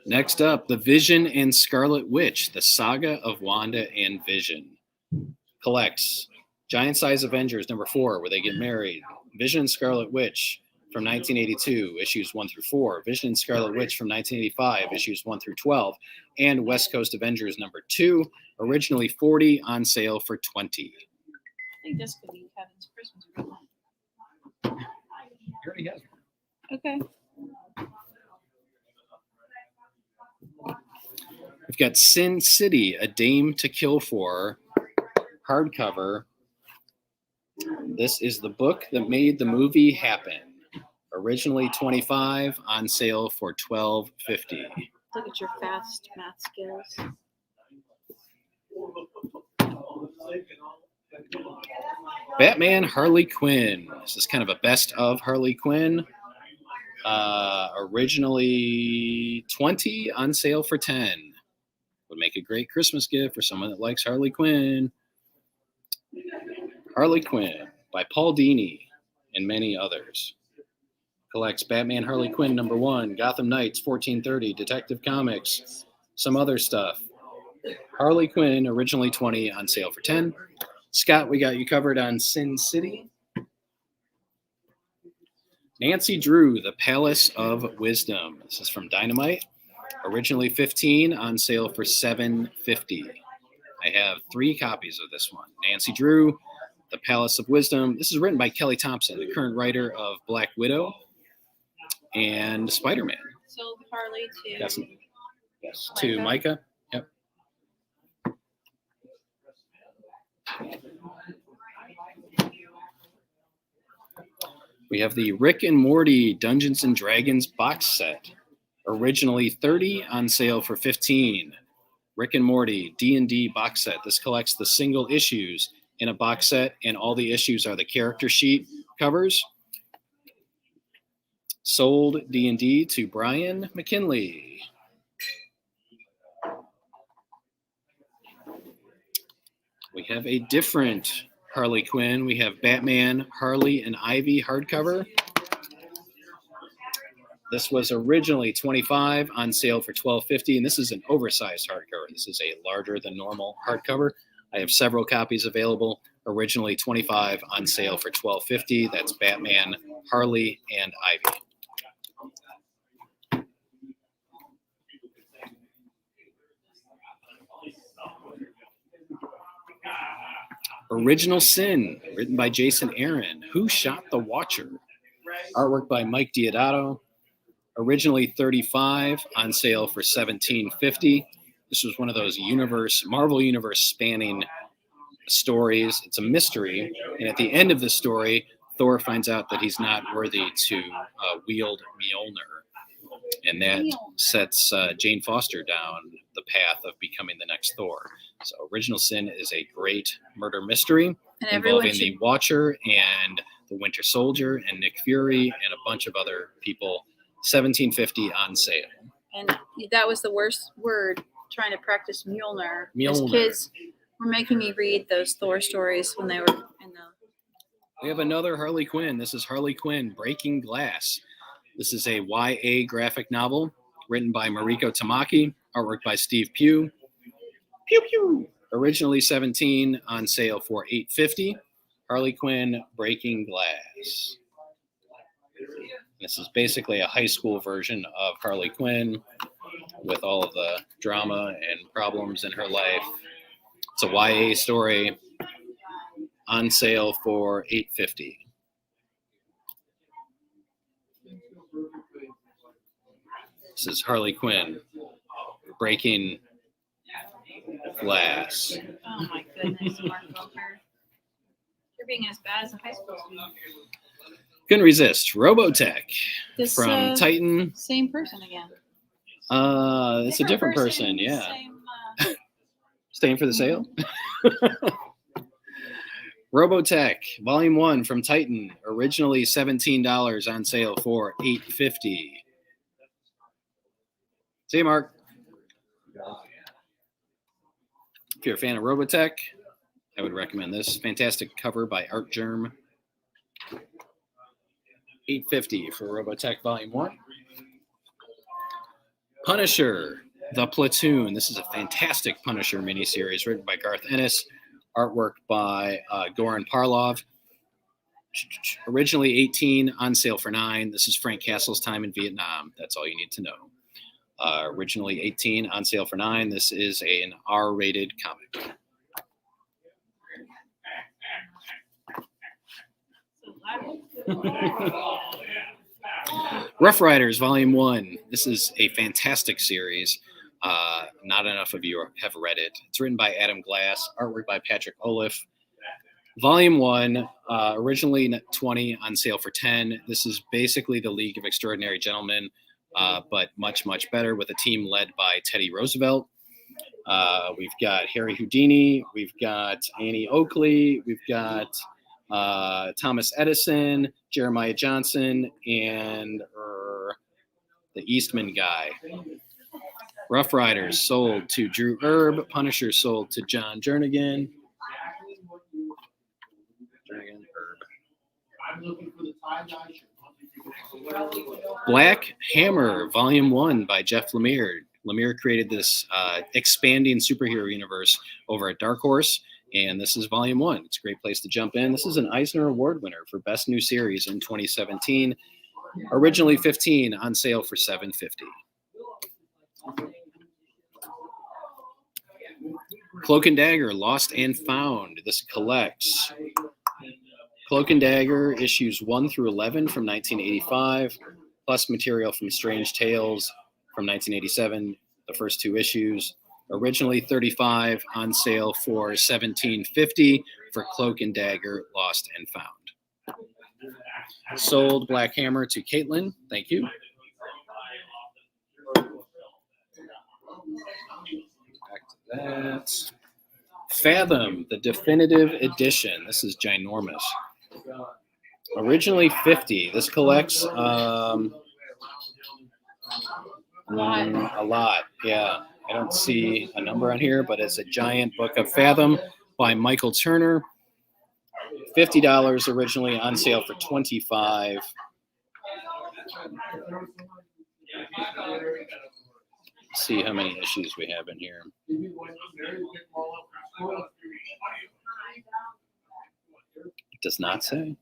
Next up, The Vision and Scarlet Witch, the saga of Wanda and Vision. Collects Giant Size Avengers number 4, where they get married. Vision and Scarlet Witch from 1982, issues 1 through 4. Vision and Scarlet Witch from 1985, issues 1 through 12. And West Coast Avengers number 2, originally $40, on sale for $20. I think this could be Kevin's Christmas present. He already has one. Okay. We've got Sin City, A Dame to Kill For, hardcover. This is the book that made the movie happen. Originally $25, on sale for $12.50. Look at your fast math skills. Batman Harley Quinn. This is kind of a best of Harley Quinn. Originally $20, on sale for $10. Would make a great Christmas gift for someone that likes Harley Quinn. Harley Quinn by Paul Dini and many others. Collects Batman Harley Quinn number 1, Gotham Knights 1430, Detective Comics, some other stuff. Harley Quinn, originally $20, on sale for $10. Scott, we got you covered on Sin City. Nancy Drew, The Palace of Wisdom. This is from Dynamite. Originally $15, on sale for $7.50. I have 3 copies of this one. Nancy Drew, The Palace of Wisdom. This is written by Kelly Thompson, the current writer of Black Widow and Spider-Man. Sold Harley too. Yes, to Micah. Yep. We have the Rick and Morty Dungeons and Dragons box set. Originally $30, on sale for $15. Rick and Morty D&D box set. This collects the single issues in a box set, and all the issues are the character sheet covers. Sold D&D to Brian McKinley. We have a different Harley Quinn. We have Batman, Harley, and Ivy hardcover. This was originally $25, on sale for $12.50, and this is an oversized hardcover. This is a larger than normal hardcover. I have several copies available. Originally $25, on sale for $12.50. That's Batman, Harley, and Ivy. Original Sin, written by Jason Aaron. Who Shot the Watcher? Artwork by Mike Diodato. Originally $35, on sale for $17.50. This was one of those Marvel Universe spanning stories. It's a mystery, and at the end of the story, Thor finds out that he's not worthy to wield Mjolnir, and that sets Jane Foster down the path of becoming the next Thor. So Original Sin is a great murder mystery involving the Watcher and the Winter Soldier and Nick Fury and a bunch of other people. $17.50 on sale. And that was the worst word, trying to practice Mjolnir. Those Mjolnir. kids were making me read those Thor stories when they were in the... We have another Harley Quinn. This is Harley Quinn, Breaking Glass. This is a YA graphic novel written by Mariko Tamaki, artwork by Steve Pugh. Pew pew. Originally $17, on sale for $8.50. Harley Quinn, Breaking Glass. This is basically a high school version of Harley Quinn with all of the drama and problems in her life. It's a YA story, on sale for $8.50. This is Harley Quinn, Breaking Glass. Oh my goodness, Mark Wilker. You're being as bad as a high school student. Couldn't resist. Robotech This, from Titan. Same person again. It's a different person, yeah. Same, Staying for the sale. Robotech Volume One from Titan. Originally $17, on sale for $8.50. See you, Mark. If you're a fan of Robotech, I would recommend this. Fantastic cover by Art Germ. $8.50 for Robotech Volume 1. Punisher, The Platoon. This is a fantastic Punisher miniseries written by Garth Ennis, artwork by Goran Parlov. Originally $18, on sale for $9. This is Frank Castle's time in Vietnam. That's all you need to know. Originally $18, on sale for $9. This is an R-rated comic. Rough Riders Volume 1. This is a fantastic series. Not enough of you have read it. It's written by Adam Glass, artwork by Patrick Olaf. Volume 1, originally $20, on sale for $10. This is basically the League of Extraordinary Gentlemen, but much, much better with a team led by Teddy Roosevelt. We've got Harry Houdini. We've got Annie Oakley. We've got Thomas Edison, Jeremiah Johnson, and the Eastman guy. Rough Riders sold to Drew Erb. Punisher sold to John Jernigan. Black Hammer Volume 1 by Jeff Lemire. Lemire created this expanding superhero universe over at Dark Horse, and this is Volume 1. It's a great place to jump in. This is an Eisner Award winner for Best New Series in 2017. Originally $15, on sale for $7.50. Cloak and Dagger, Lost and Found. This collects Cloak and Dagger issues 1 through 11 from 1985, plus material from Strange Tales from 1987, the first 2 issues. Originally $35, on sale for $17.50 for Cloak and Dagger, Lost and Found. Sold Black Hammer to Caitlin. Thank you. Back to that. Fathom, the definitive edition. This is ginormous. Originally $50. This collects a lot. Yeah, I don't see a number on here, but it's a giant book of Fathom by Michael Turner. $50 originally, on sale for $25. See how many issues we have in here. It does not say.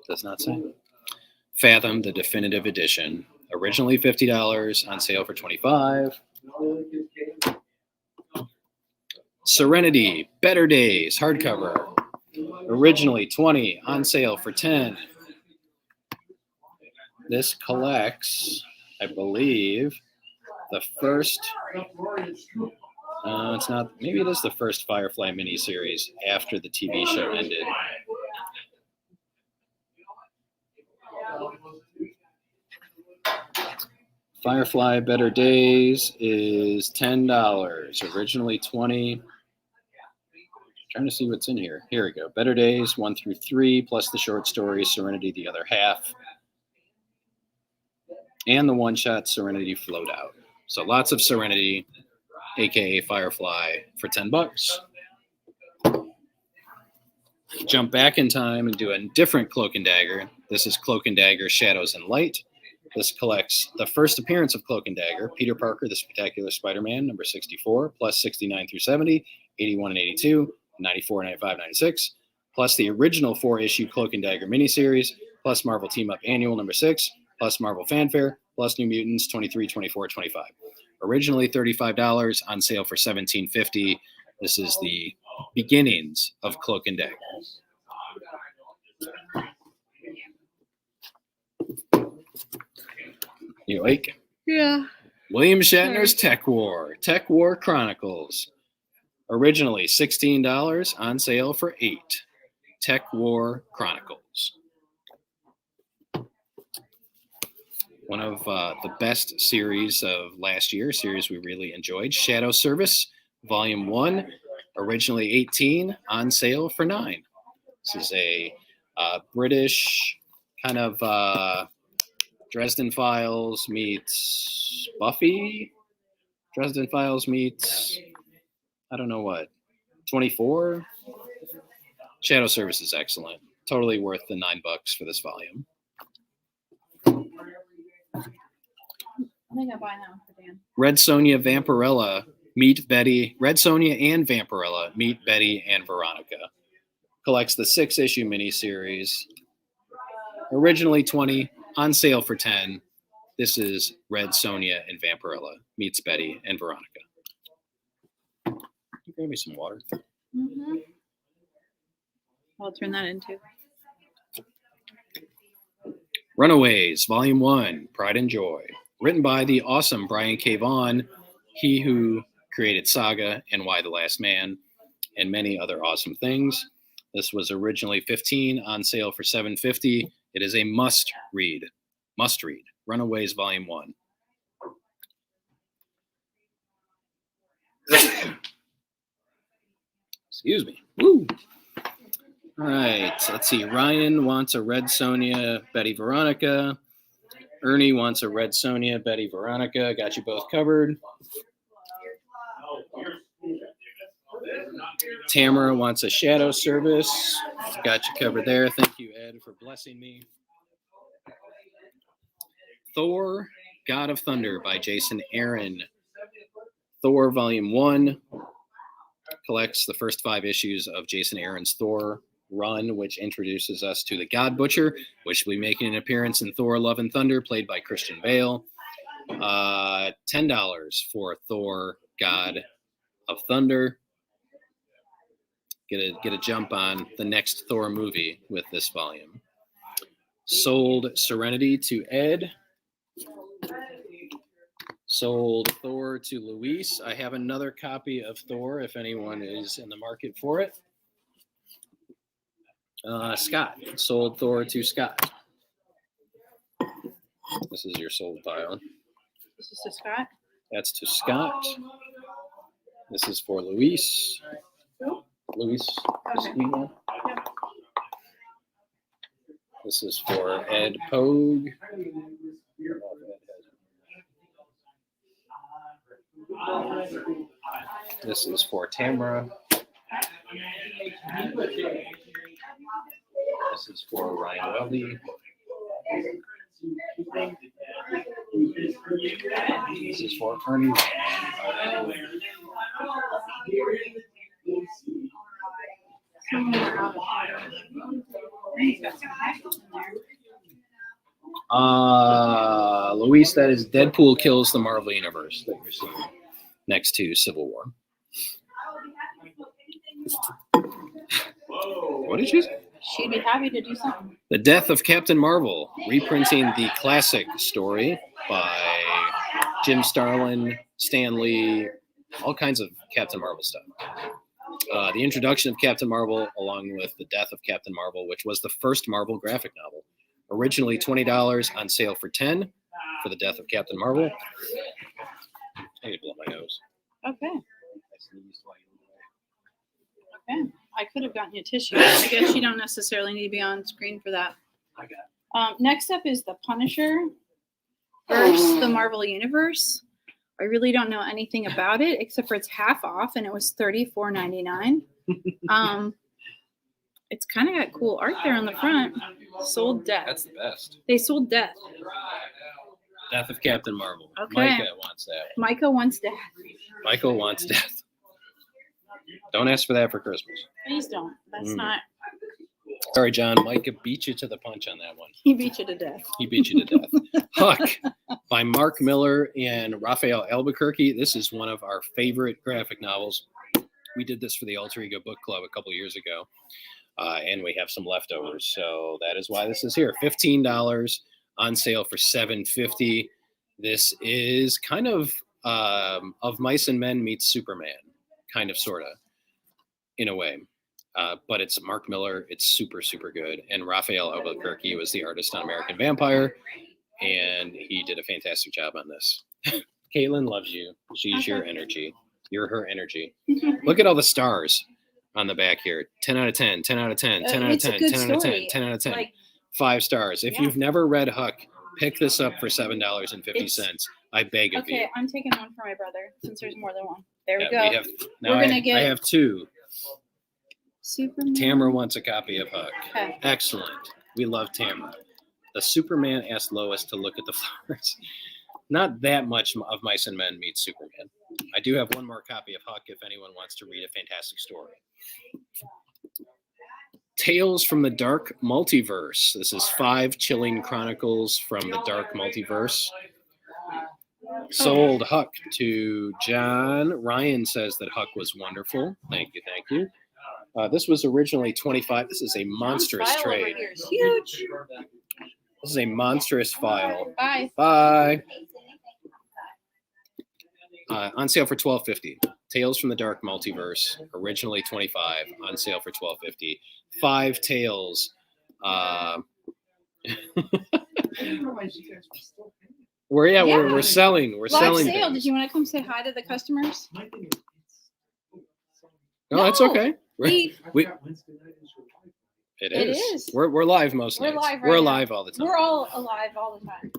Does not say. Fathom, the definitive edition. Originally $50, on sale for $25. Serenity, Better Days, hardcover. Originally $20, on sale for $10. This collects, I believe, the first. It's not. Maybe it is the first Firefly miniseries after the TV show ended. Firefly Better Days is $10. Originally $20. Trying to see what's in here. Here we go. Better Days 1 through 3, plus the short story Serenity, the other half, and the one-shot Serenity Float Out. So lots of Serenity, aka Firefly, for $10. Jump back in time and do a different Cloak and Dagger. This is Cloak and Dagger Shadows and Light. This collects the first appearance of Cloak and Dagger, Peter Parker, the Spectacular Spider-Man, number 64, plus 69 through 70, 81 and 82, 94, 95, 96, plus the original 4-issue Cloak and Dagger miniseries, plus Marvel Team Up Annual number 6, plus Marvel Fanfare, plus New Mutants 23, 24, 25. Originally $35, on sale for $17.50. This is the beginnings of Cloak and Dagger. You like? Yeah. William Shatner's Tech War Chronicles. Originally $16, on sale for $8. Tech War Chronicles. One of the best series of last year, series we really enjoyed. Shadow Service, Volume 1. Originally $18, on sale for $9. This is a British kind of Dresden Files meets Buffy. Dresden Files meets, I don't know what, 24? Shadow Service is excellent. Totally worth the $9 for this volume. I think I'll buy that one for Dan. Red Sonja Vampirella meet Betty. Red Sonja and Vampirella meet Betty and Veronica. Collects the 6-issue miniseries. Originally $20, on sale for $10. This is Red Sonja and Vampirella meets Betty and Veronica. Grab me some water. Mm-hmm. I'll turn that into. Runaways, Volume 1, Pride and Joy. Written by the awesome Brian K. Vaughan, he who created Saga and Why the Last Man, and many other awesome things. This was originally $15, on sale for $7.50. It is a must read. Must read. Runaways, Volume 1. Excuse me. Woo. All right, let's see. Ryan wants a Red Sonja, Betty Veronica. Ernie wants a Red Sonja, Betty Veronica. Got you both covered. Tamara wants a Shadow Service. Got you covered there. Thank you, Ed, for blessing me. Thor, God of Thunder by Jason Aaron. Thor Volume 1 collects the first 5 issues of Jason Aaron's Thor run, which introduces us to the God Butcher, which will be making an appearance in Thor Love and Thunder, played by Christian Bale. $10 for Thor God of Thunder. Get a jump on the next Thor movie with this volume. Sold Serenity to Ed. Sold Thor to Luis. I have another copy of Thor if anyone is in the market for it. Scott. Sold Thor to Scott. This is your sold pile. This is to Scott. That's to Scott. This is for Luis. Luis. Okay. This is for Ed Pogue. This is for Tamara. This is for Ryan Weldy. This is for Ernie. Luis, that is Deadpool Kills the Marvel Universe that you're seeing next to Civil War. What did you say? She'd be happy to do something. The Death of Captain Marvel, reprinting the classic story by Jim Starlin, Stan Lee, all kinds of Captain Marvel stuff. The introduction of Captain Marvel, along with The Death of Captain Marvel, which was the first Marvel graphic novel. Originally $20, on sale for $10 for The Death of Captain Marvel. I need to blow my nose. Okay. Okay. I could have gotten you a tissue. I guess you don't necessarily need to be on screen for that. I got it. Next up is The Punisher versus the Marvel Universe. I really don't know anything about it except for it's half off and it was $34.99. It's kind of got cool art there on the front. Sold Death. That's the best. They sold Death. Death of Captain Marvel. Okay. Micah wants that. Micah wants Death. Michael wants Death. Don't ask for that for Christmas. Please don't. That's not. Sorry, John. Micah beat you to the punch on that one. He beat you to death. He beat you to death. Huck by Mark Miller and Raphael Albuquerque. This is one of our favorite graphic novels. We did this for the Alter Ego Book Club a couple years ago, and we have some leftovers. So that is why this is here. $15 on sale for $7.50. This is kind of Mice and Men meets Superman, kind of, sort of, in a way. But it's Mark Miller. It's super, super good. And Raphael Albuquerque was the artist on American Vampire, and he did a fantastic job on this. Caitlin loves you. She's your energy. You're her energy. Look at all the stars on the back here. 10 out of 10, 10 out of 10, 10 out of 10, 10 out of 10, 10 out of 10. Like, 5 stars. If you've never read Huck, pick this up for $7.50. I beg of you. Okay, I'm taking one for my brother since there's more than one. There we go. I have 2. Superman. Tamara wants a copy of Huck. Okay. Excellent. We love Tamara. The Superman asked Lois to look at the flowers. Not that much of Mice and Men meets Superman. I do have one more copy of Huck if anyone wants to read a fantastic story. Tales from the Dark Multiverse. This is 5 chilling chronicles from the Dark Multiverse. Sold Huck to John. Ryan says that Huck was wonderful. Thank you, thank you. This was originally $25. This is a monstrous File over trade. here is huge. This is a monstrous file. Bye. Bye. On sale for $12.50. Tales from the Dark Multiverse, originally $25, on sale for $12.50. 5 tales. We're selling. We're Live selling. sale. Things. Did you want to come say hi to the customers? No, that's okay. We It It is. is. We're live most We're nights. live right We're now. alive all the time. We're all alive all the time.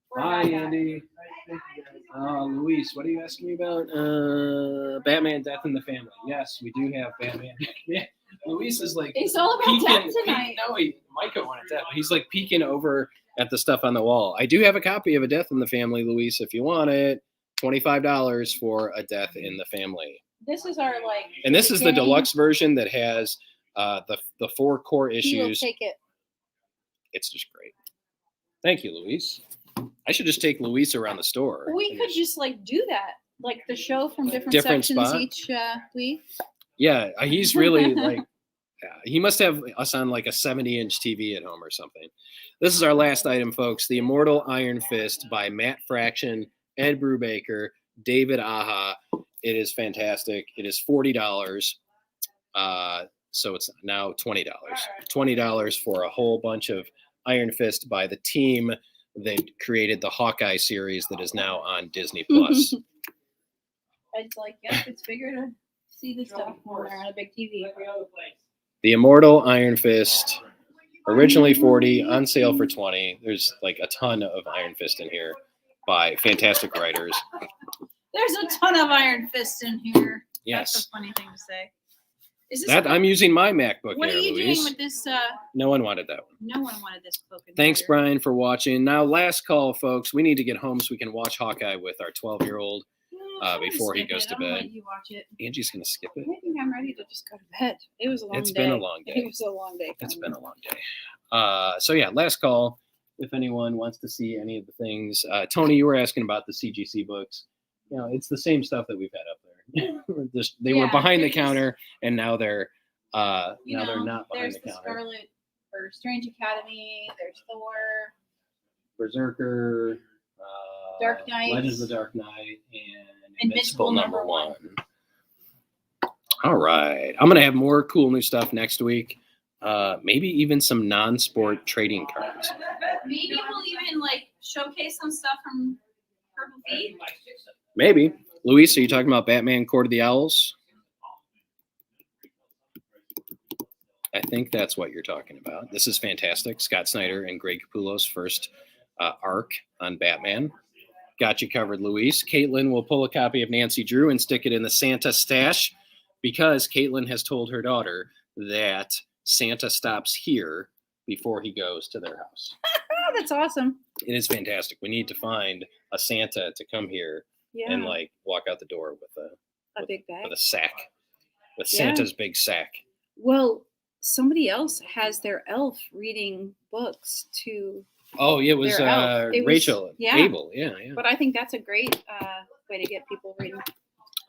We're Hi, alive. Andy. Luis, what are you asking me about? Batman Death in the Family. Yes, we do have Batman. Yeah. Luis is like It's all about peeking. death tonight. Micah wanted death. He's like peeking over at the stuff on the wall. I do have a copy of A Death in the Family, Luis, if you want it. $25 for A Death in the Family. This is our And this is the beginning. deluxe version that has the 4 core You will issues. take it. It's just great. Thank you, Luis. I should just take Luis around the store. We and could just do that, like the show from different sections spot? each week. Yeah, he's really he must have us on like a 70-inch TV at home or something. This is our last item, folks. The Immortal Iron Fist by Matt Fraction Ed Brubaker, David Aha. It is fantastic. It is $40. So it's now $20. $20 for a whole bunch of Iron Fist by the team that created the Hawkeye series that is now on Disney Plus. It's like, yep, it's bigger to see the stuff when they're on a big TV. The Immortal Iron Fist, originally 40, on sale for 20. There's like a ton of Iron Fist in here by fantastic writers. There's a ton of Iron Fist in here. Yes. That's a funny thing to say. Is this That I'm using my MacBook what there, are you Louise. doing with this? No one wanted that one. No one wanted this book. in Thanks, here. Brian, for watching. Now, last call, folks. We need to get home so we can watch Hawkeye with our 12-year-old I'm gonna before he skip goes it. to I'm gonna bed. let you watch it. Angie's going to skip it. I think I'm ready to just go to bed. It was a long day. It's been a long day. It was a long day. It's been a long day. So, yeah, last call. If anyone wants to see any of the things. Tony, you were asking about the CGC books. You know, it's the same stuff that we've had up there. They were Yeah, behind the they're just- counter, and now they're You now know, they're not behind there's the the counter. Scarlet or Strange Academy. There's Thor. Berserker, Dark Knight. Legends of the Dark Knight, and Invincible Invincible #1. All right. I'm going to have more cool new stuff next week. Maybe even some non-sport trading cards. Maybe we'll even like showcase some stuff from Purple Feet. Maybe. Luis, are you talking about Batman Court of the Owls? I think that's what you're talking about. This is fantastic. Scott Snyder and Greg Capullo's first arc on Batman. Got you covered, Luis. Caitlin will pull a copy of Nancy Drew and stick it in the Santa stash because Caitlin has told her daughter that Santa stops here before he goes to their house. Oh, that's awesome. It is fantastic. We need to find a Santa to come here Yeah. and like walk out the door with a big bag. a sack, with Yeah. Santa's big sack. Well, somebody else has their elf reading books too. Oh, it was Their elf. It was- Rachel yeah. Abel. Yeah. But I think that's a great way to get people reading.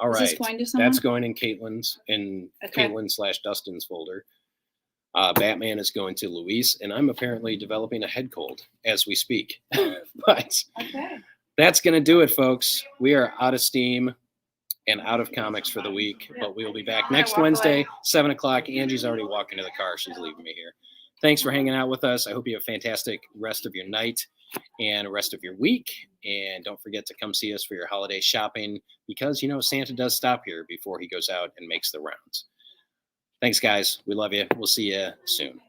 All Is right. this going to someone? That's going in Caitlin Okay. Caitlin/Dustin's folder. Batman is going to Luis, and I'm apparently developing a head cold as we speak. But Okay. that's going to do it, folks. We are out of steam and out of comics for the week, but we will be back I'm gonna next walk Wednesday, away. 7 o'clock. Angie's already walking to the car. She's leaving me here. Thanks for hanging out with us. I hope you have a fantastic rest of your night and rest of your week. And don't forget to come see us for your holiday shopping because, you know, Santa does stop here before he goes out and makes the rounds. Thanks, guys. We love you. We'll see you soon.